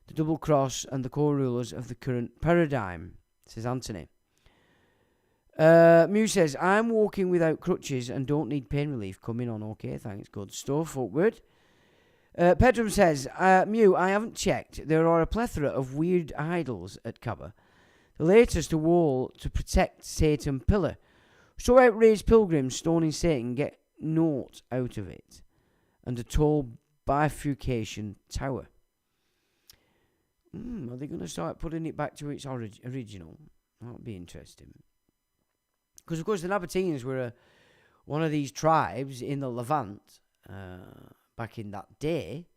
the double cross, and the core rulers of the current paradigm, says Anthony. Mew says, I'm walking without crutches and don't need pain relief. Coming on, okay, thanks, good stuff, upward. Pedram says, Mew, I haven't checked. There are a plethora of weird idols at Kaaba. The latest, a wall to protect Satan pillar. So outraged pilgrims stoning Satan get naught out of it. And a tall bifurcation tower. Are they going to start putting it back to its original? That would be interesting. Because, of course, the Nabateans were one of these tribes in the Levant back in that day.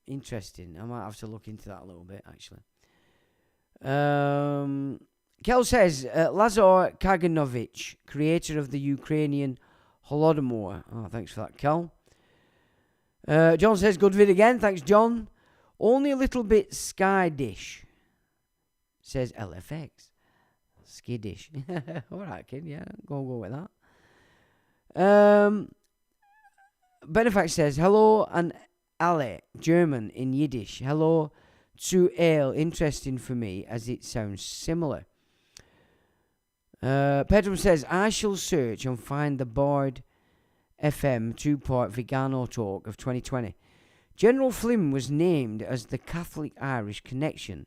Interesting. I might have to look into that a little bit, actually. Kel says, Lazar Kaganovich, creator of the Ukrainian Holodomor. Oh, thanks for that, Kel. John says, good vid again. Thanks, John. Only a little bit skyddish, says LFX. Skiddish. Alright, kid, yeah, go with that. Benefax says, hello and alle, German in Yiddish. Hello to ale, interesting for me as it sounds similar. Pedram says, I shall search and find the Bard FM 2-part Vigano talk of 2020. General Flynn was named as the Catholic Irish connection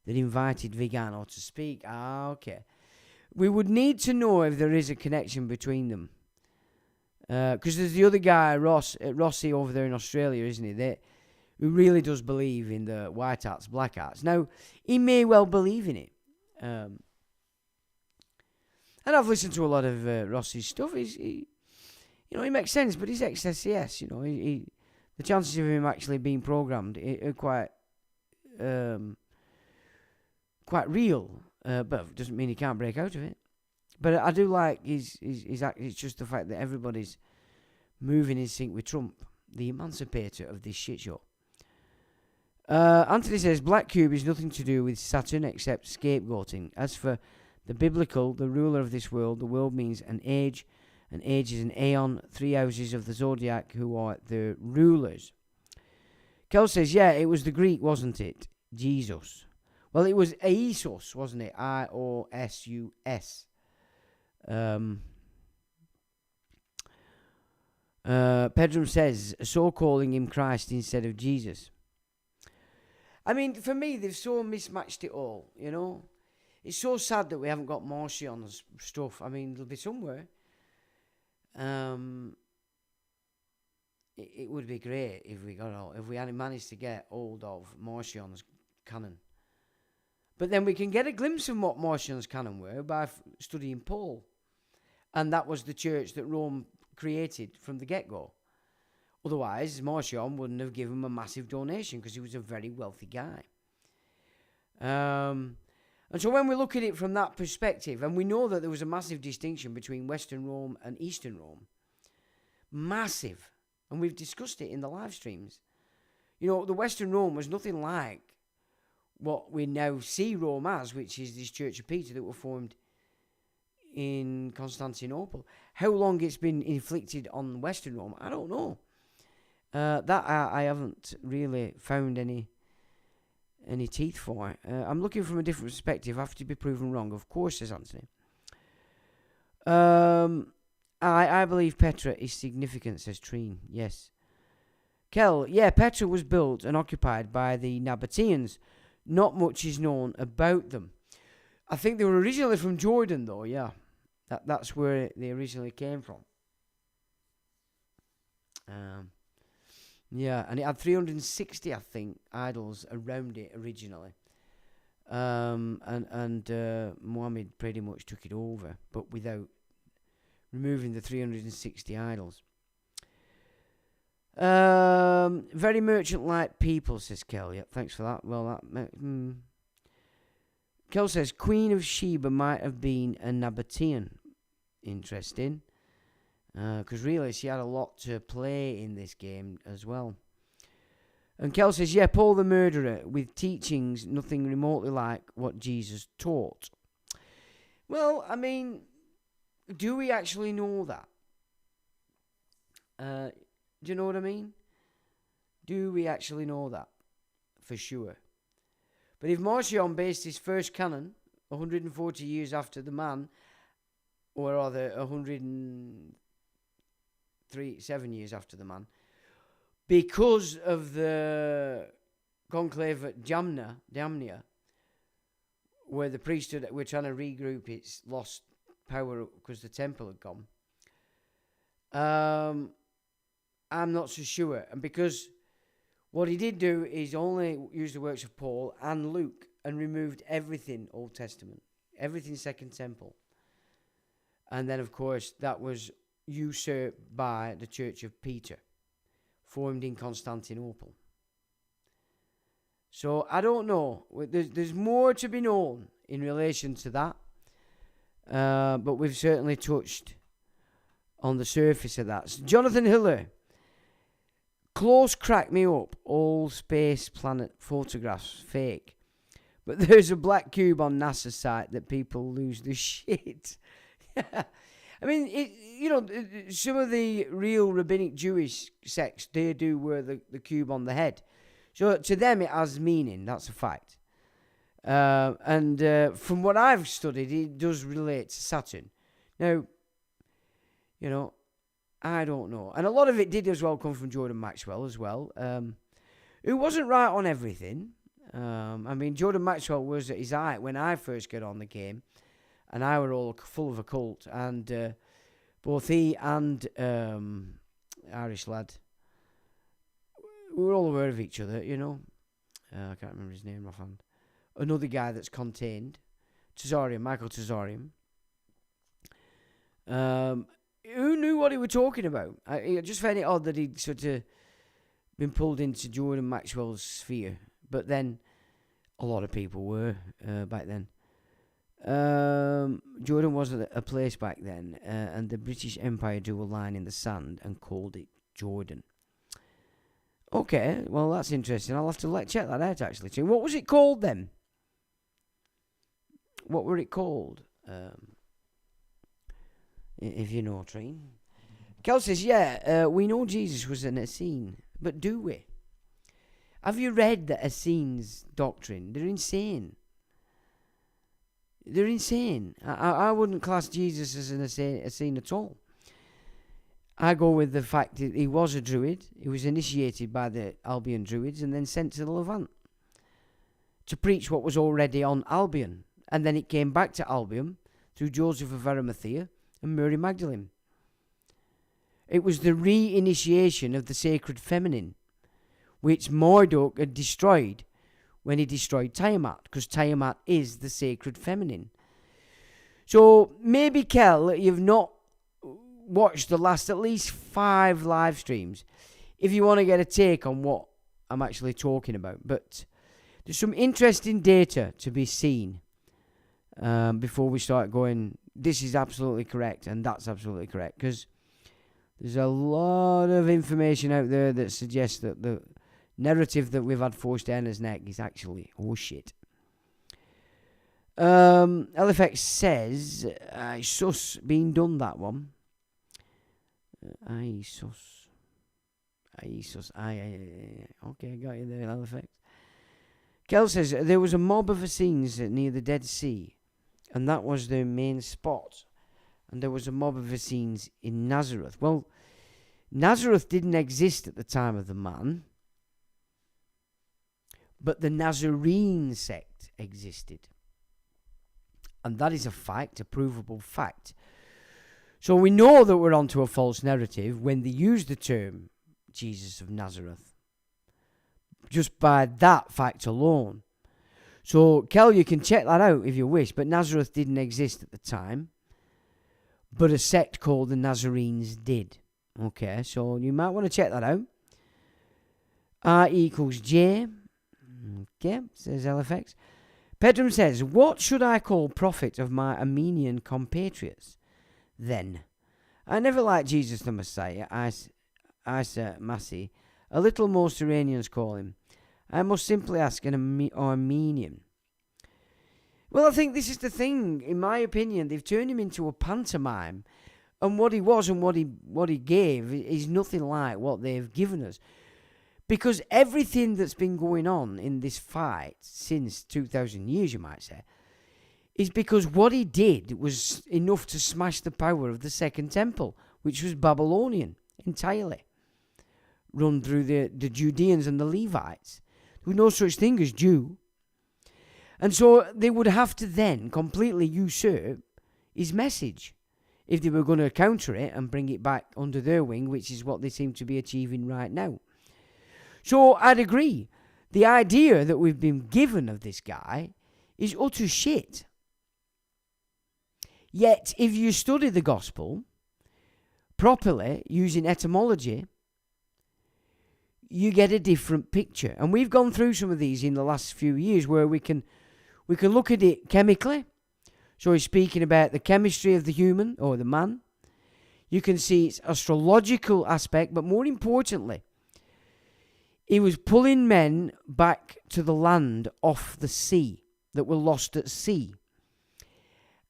that invited Vigano to speak. Ah, okay. We would need to know if there is a connection between them. Because there's the other guy, Rossi over there in Australia, isn't he? Who really does believe in the white arts, black arts. Now, he may well believe in it. And I've listened to a lot of Rossi's stuff. He makes sense, but he's ex-SCS, the chances of him actually being programmed are quite real, but it doesn't mean he can't break out of it. But I do like his act. It's just the fact that everybody's moving in sync with Trump, the emancipator of this shit show. Anthony says Black Cube is nothing to do with Saturn except scapegoating. As for the biblical, the ruler of this world, the world means an age. An age is an aeon, 3 houses of the zodiac who are the rulers. Kel says, yeah, it was the Greek, wasn't it? Jesus. Well, it was Ios, wasn't it? Iosus. Pedram says, so calling him Christ instead of Jesus. I mean, for me, they've so mismatched it all, you know. It's so sad that we haven't got Marcion's stuff. I mean, it'll be somewhere. It would be great if we had managed to get hold of Marcion's canon. But then we can get a glimpse of what Marcion's canon were by studying Paul. And that was the church that Rome created from the get-go. Otherwise, Marcion wouldn't have given him a massive donation because he was a very wealthy guy. And so when we look at it from that perspective, and we know that there was a massive distinction between Western Rome and Eastern Rome. Massive. And we've discussed it in the live streams. You know, the Western Rome was nothing like what we now see Rome as, which is this Church of Peter that were formed in Constantinople. How long it's been inflicted on Western Rome, I don't know. That I haven't really found any teeth for. I'm looking from a different perspective. I have to be proven wrong. Of course, says Anthony. I believe Petra is significant, says Treen. Yes. Kel, yeah, Petra was built and occupied by the Nabateans. Not much is known about them. I think they were originally from Jordan, though, yeah. That's where they originally came from. Yeah, and it had 360, I think, idols around it originally. And Muhammad pretty much took it over, but without removing the 360 idols. Very merchant-like people, says Kel. Yep, thanks for that. Well, Kel says, Queen of Sheba might have been a Nabatean. Interesting. Because really, she had a lot to play in this game as well. And Kel says, yeah, Paul the murderer, with teachings nothing remotely like what Jesus taught. Well, I mean, do we actually know that? Do you know what I mean? Do we actually know that? For sure. But if Marcion based his first canon 140 years after the man, or rather 107 years after the man, because of the conclave at Jamnia, where the priesthood were trying to regroup its lost power because the temple had gone, I'm not so sure. And because what he did do is only use the works of Paul and Luke and removed everything Old Testament, everything Second Temple. And then, of course, that was usurped by the Church of Peter, formed in Constantinople. So, I don't know. There's more to be known in relation to that. But we've certainly touched on the surface of that. So Jonathan Hiller. Close cracked me up. All space planet photographs. Fake. But there's a black cube on NASA's site that people lose the shit. I mean, some of the real rabbinic Jewish sects, they do wear the cube on the head. So to them, it has meaning. That's a fact. And from what I've studied, it does relate to Saturn. Now, I don't know. And a lot of it did as well come from Jordan Maxwell as well, who wasn't right on everything. I mean, Jordan Maxwell was at his height when I first got on the game. And I were all full of a cult. And both he and Irish lad, we were all aware of each other, I can't remember his name offhand. Another guy that's contained, Michael Tazarian. Who knew what he was talking about? I just found it odd that he'd sort of been pulled into Jordan Maxwell's sphere. But then, a lot of people were back then. Jordan wasn't a place back then, and the British Empire drew a line in the sand and called it Jordan. Okay, well, that's interesting. I'll have to check that out, actually, too. What was it called, then? What were it called? If you know, Treen. Kel says, we know Jesus was an Essene, but do we? Have you read the Essenes' doctrine? They're insane. They're insane. I wouldn't class Jesus as an Essene at all. I go with the fact that he was a Druid. He was initiated by the Albion Druids and then sent to the Levant to preach what was already on Albion. And then it came back to Albion through Joseph of Arimathea and Mary Magdalene. It was the re-initiation of the sacred feminine, which Marduk had destroyed when he destroyed Tiamat, because Tiamat is the sacred feminine. So maybe, Kel, you've not watched the last at least 5 live streams if you want to get a take on what I'm actually talking about. But there's some interesting data to be seen before we start going, this is absolutely correct and that's absolutely correct, because there's a lot of information out there that suggests that the narrative that we've had forced down his neck is actually horseshit. LFX says, sus, being done, that one. Sus. Okay, got you there, LFX. Kel says, there was a mob of Essenes near the Dead Sea, and that was their main spot. And there was a mob of Essenes in Nazareth. Well, Nazareth didn't exist at the time of the man, but the Nazarene sect existed. And that is a fact, a provable fact. So we know that we're onto a false narrative when they use the term Jesus of Nazareth, just by that fact alone. So, Kel, you can check that out if you wish, but Nazareth didn't exist at the time, but a sect called the Nazarenes did. Okay, so you might want to check that out. R equals J. Okay, says LFX. Pedram says, what should I call prophet of my Armenian compatriots? Then, I never liked Jesus the Messiah, Isa Massi. A little most Iranians call him. I must simply ask an Armenian. Well, I think this is the thing. In my opinion, they've turned him into a pantomime. And what he was and what he gave is nothing like what they've given us. Because everything that's been going on in this fight since 2,000 years, you might say, is because what he did was enough to smash the power of the Second Temple, which was Babylonian entirely, run through the Judeans and the Levites. There was no such thing as Jew. And so they would have to then completely usurp his message if they were going to counter it and bring it back under their wing, which is what they seem to be achieving right now. So I'd agree. The idea that we've been given of this guy is utter shit. Yet, if you study the gospel properly, using etymology, you get a different picture. And we've gone through some of these in the last few years where we can look at it chemically. So he's speaking about the chemistry of the human or the man. You can see its astrological aspect, but more importantly, he was pulling men back to the land off the sea that were lost at sea.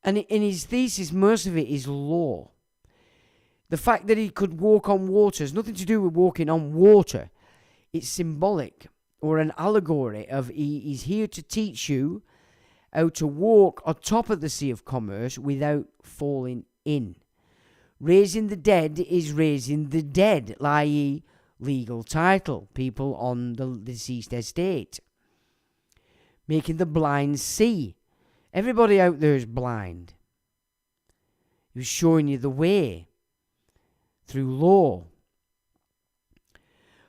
And in his thesis, most of it is law. The fact that he could walk on water has nothing to do with walking on water. It's symbolic or an allegory of he is here to teach you how to walk on top of the sea of commerce without falling in. Raising the dead is raising the dead, i.e. legal title, people on the deceased estate. Making the blind see. Everybody out there is blind. He was showing you the way through law.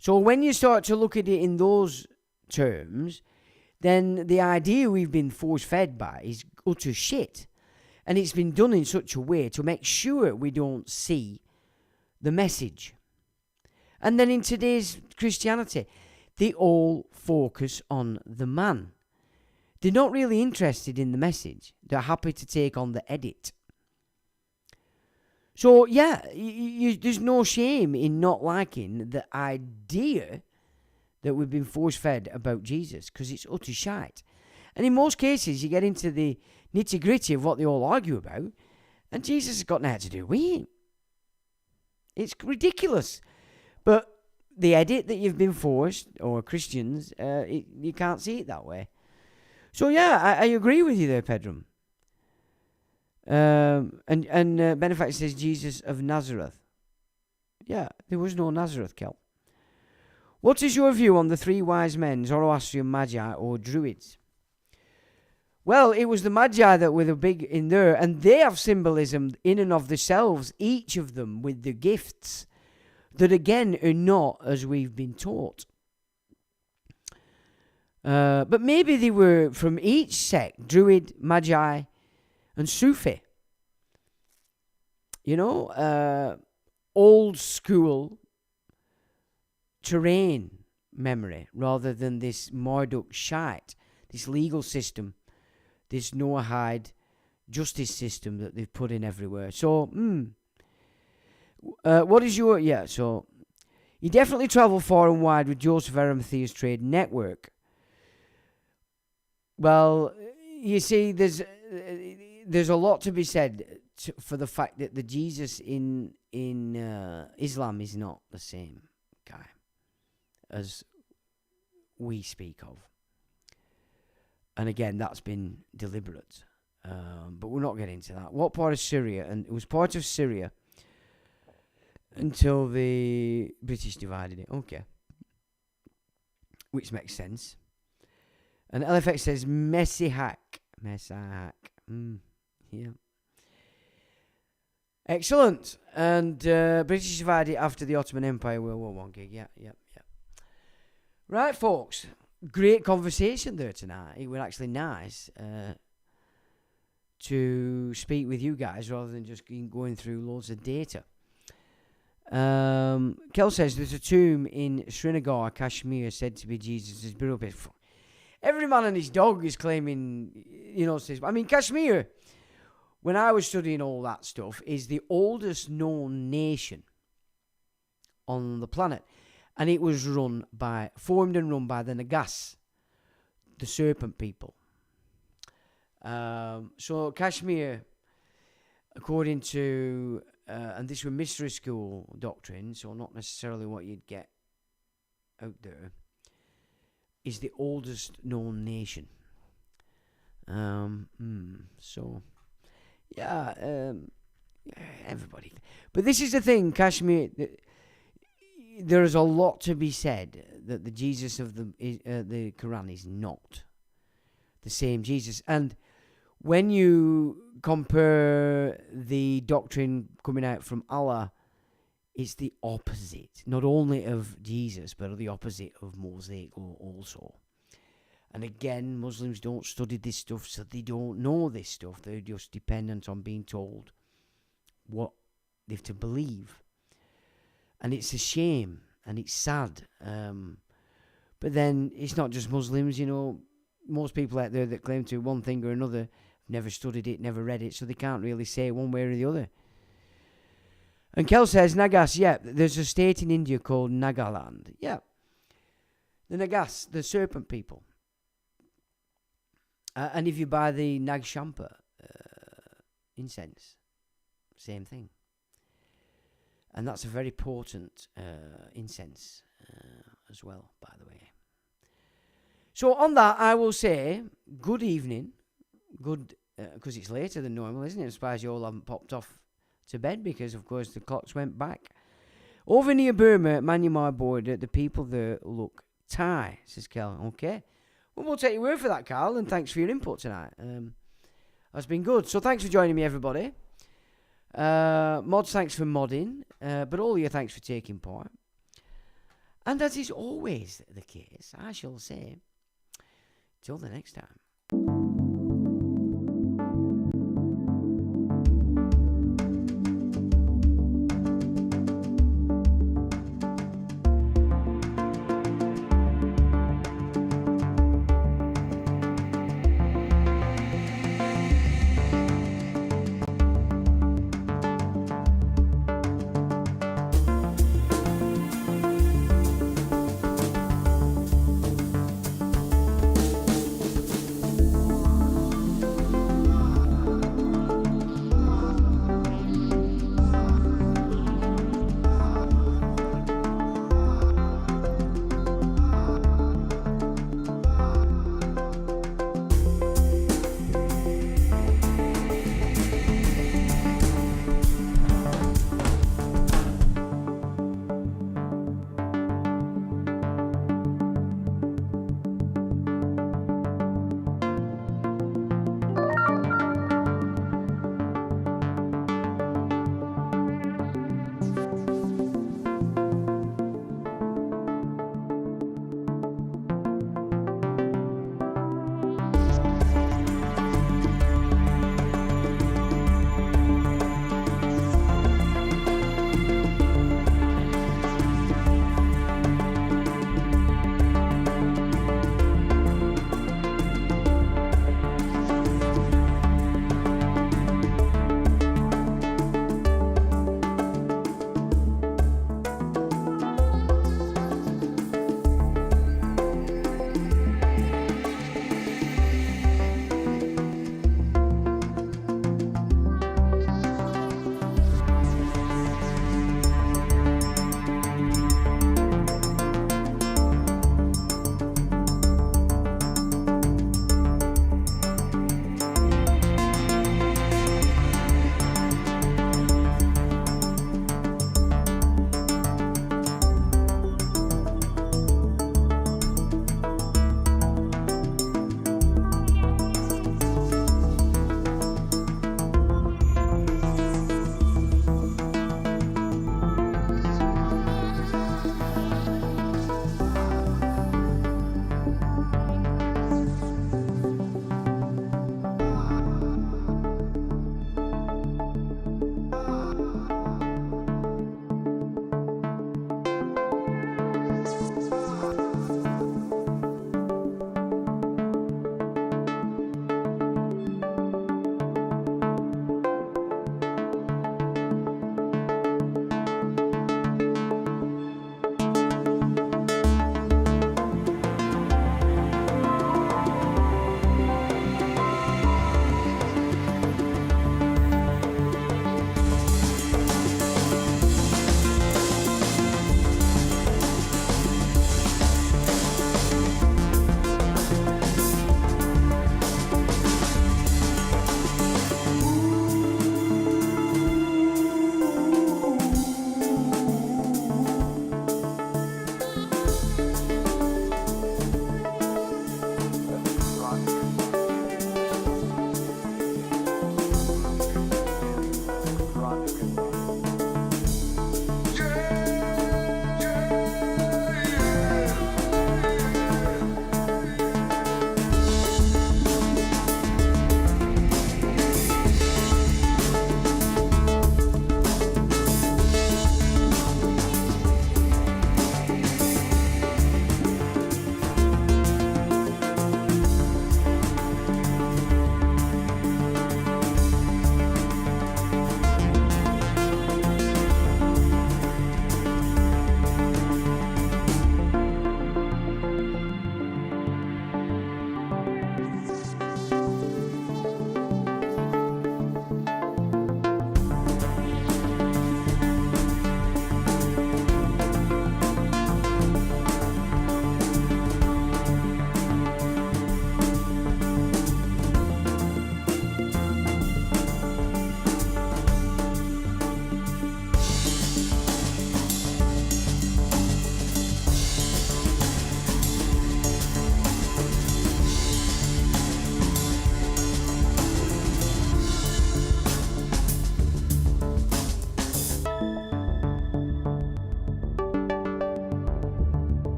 So when you start to look at it in those terms, then the idea we've been force-fed by is utter shit. And it's been done in such a way to make sure we don't see the message. And then in today's Christianity, they all focus on the man. They're not really interested in the message. They're happy to take on the edit. So, yeah, there's no shame in not liking the idea that we've been force-fed about Jesus, because it's utter shite. And in most cases, you get into the nitty-gritty of what they all argue about, and Jesus has got nothing to do with it. It's ridiculous. But the edit that you've been forced, or Christians, you can't see it that way. So yeah, I agree with you there, Pedram. And Benefactor says Jesus of Nazareth. Yeah, there was no Nazareth, Kel. What is your view on the three wise men, Zoroastrian Magi or Druids? Well, it was the Magi that were the big in there, and they have symbolism in and of themselves, each of them with the gifts that again are not as we've been taught. But maybe they were from each sect, Druid, Magi, and Sufi. You know, old school terrain memory rather than this Marduk shite, this legal system, this Noahide justice system that they've put in everywhere. So, what is your... Yeah, so you definitely travel far and wide with Joseph Arimathea's trade network. Well, you see, there's a lot to be said for the fact that the Jesus in Islam is not the same guy as we speak of. And again, that's been deliberate. But we're not getting into that. What part of Syria? And it was part of Syria until the British divided it. Okay. Which makes sense. And LFX says, messy hack. Messy hack. Yeah. Excellent. And British divided after the Ottoman Empire, World War I gig. Yeah. Right, folks. Great conversation there tonight. It was actually nice to speak with you guys rather than just going through loads of data. Kel says there's a tomb in Srinagar, Kashmir, said to be Jesus' burial place. Every man and his dog is claiming, says, I mean, Kashmir, when I was studying all that stuff, is the oldest known nation on the planet. And it was formed and run by the Nagas, the serpent people. So Kashmir, according to, and this was mystery school doctrine, so not necessarily what you'd get out there, is the oldest known nation. So, yeah, everybody. But this is the thing, Kashmir... There is a lot to be said that the Jesus of the Quran is not the same Jesus. And when you compare the doctrine coming out from Allah, it's the opposite. Not only of Jesus, but the opposite of Mosaic also. And again, Muslims don't study this stuff, so they don't know this stuff. They're just dependent on being told what they have to believe. And it's a shame, and it's sad. But then, it's not just Muslims, most people out there that claim to one thing or another, never studied it, never read it, so they can't really say one way or the other. And Kel says, Nagas, yeah, there's a state in India called Nagaland. Yeah. The Nagas, the serpent people. And if you buy the Nag Shampa incense, same thing. And that's a very potent incense as well, by the way. So on that, I will say good evening. Good, because it's later than normal, isn't it? I'm surprised you all haven't popped off to bed because, of course, the clocks went back. Over near Burma, Myanmar border, the people there look Thai, says Kel. Okay. Well, we'll take your word for that, Carl, and thanks for your input tonight. That's been good. So thanks for joining me, everybody. Mods, thanks for modding, but all of you, thanks for taking part. And as is always the case, I shall say, till the next time.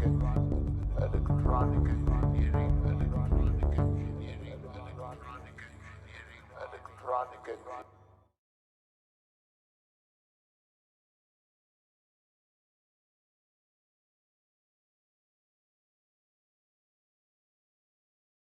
electronic engineering, electronic engineering, electronic engineering.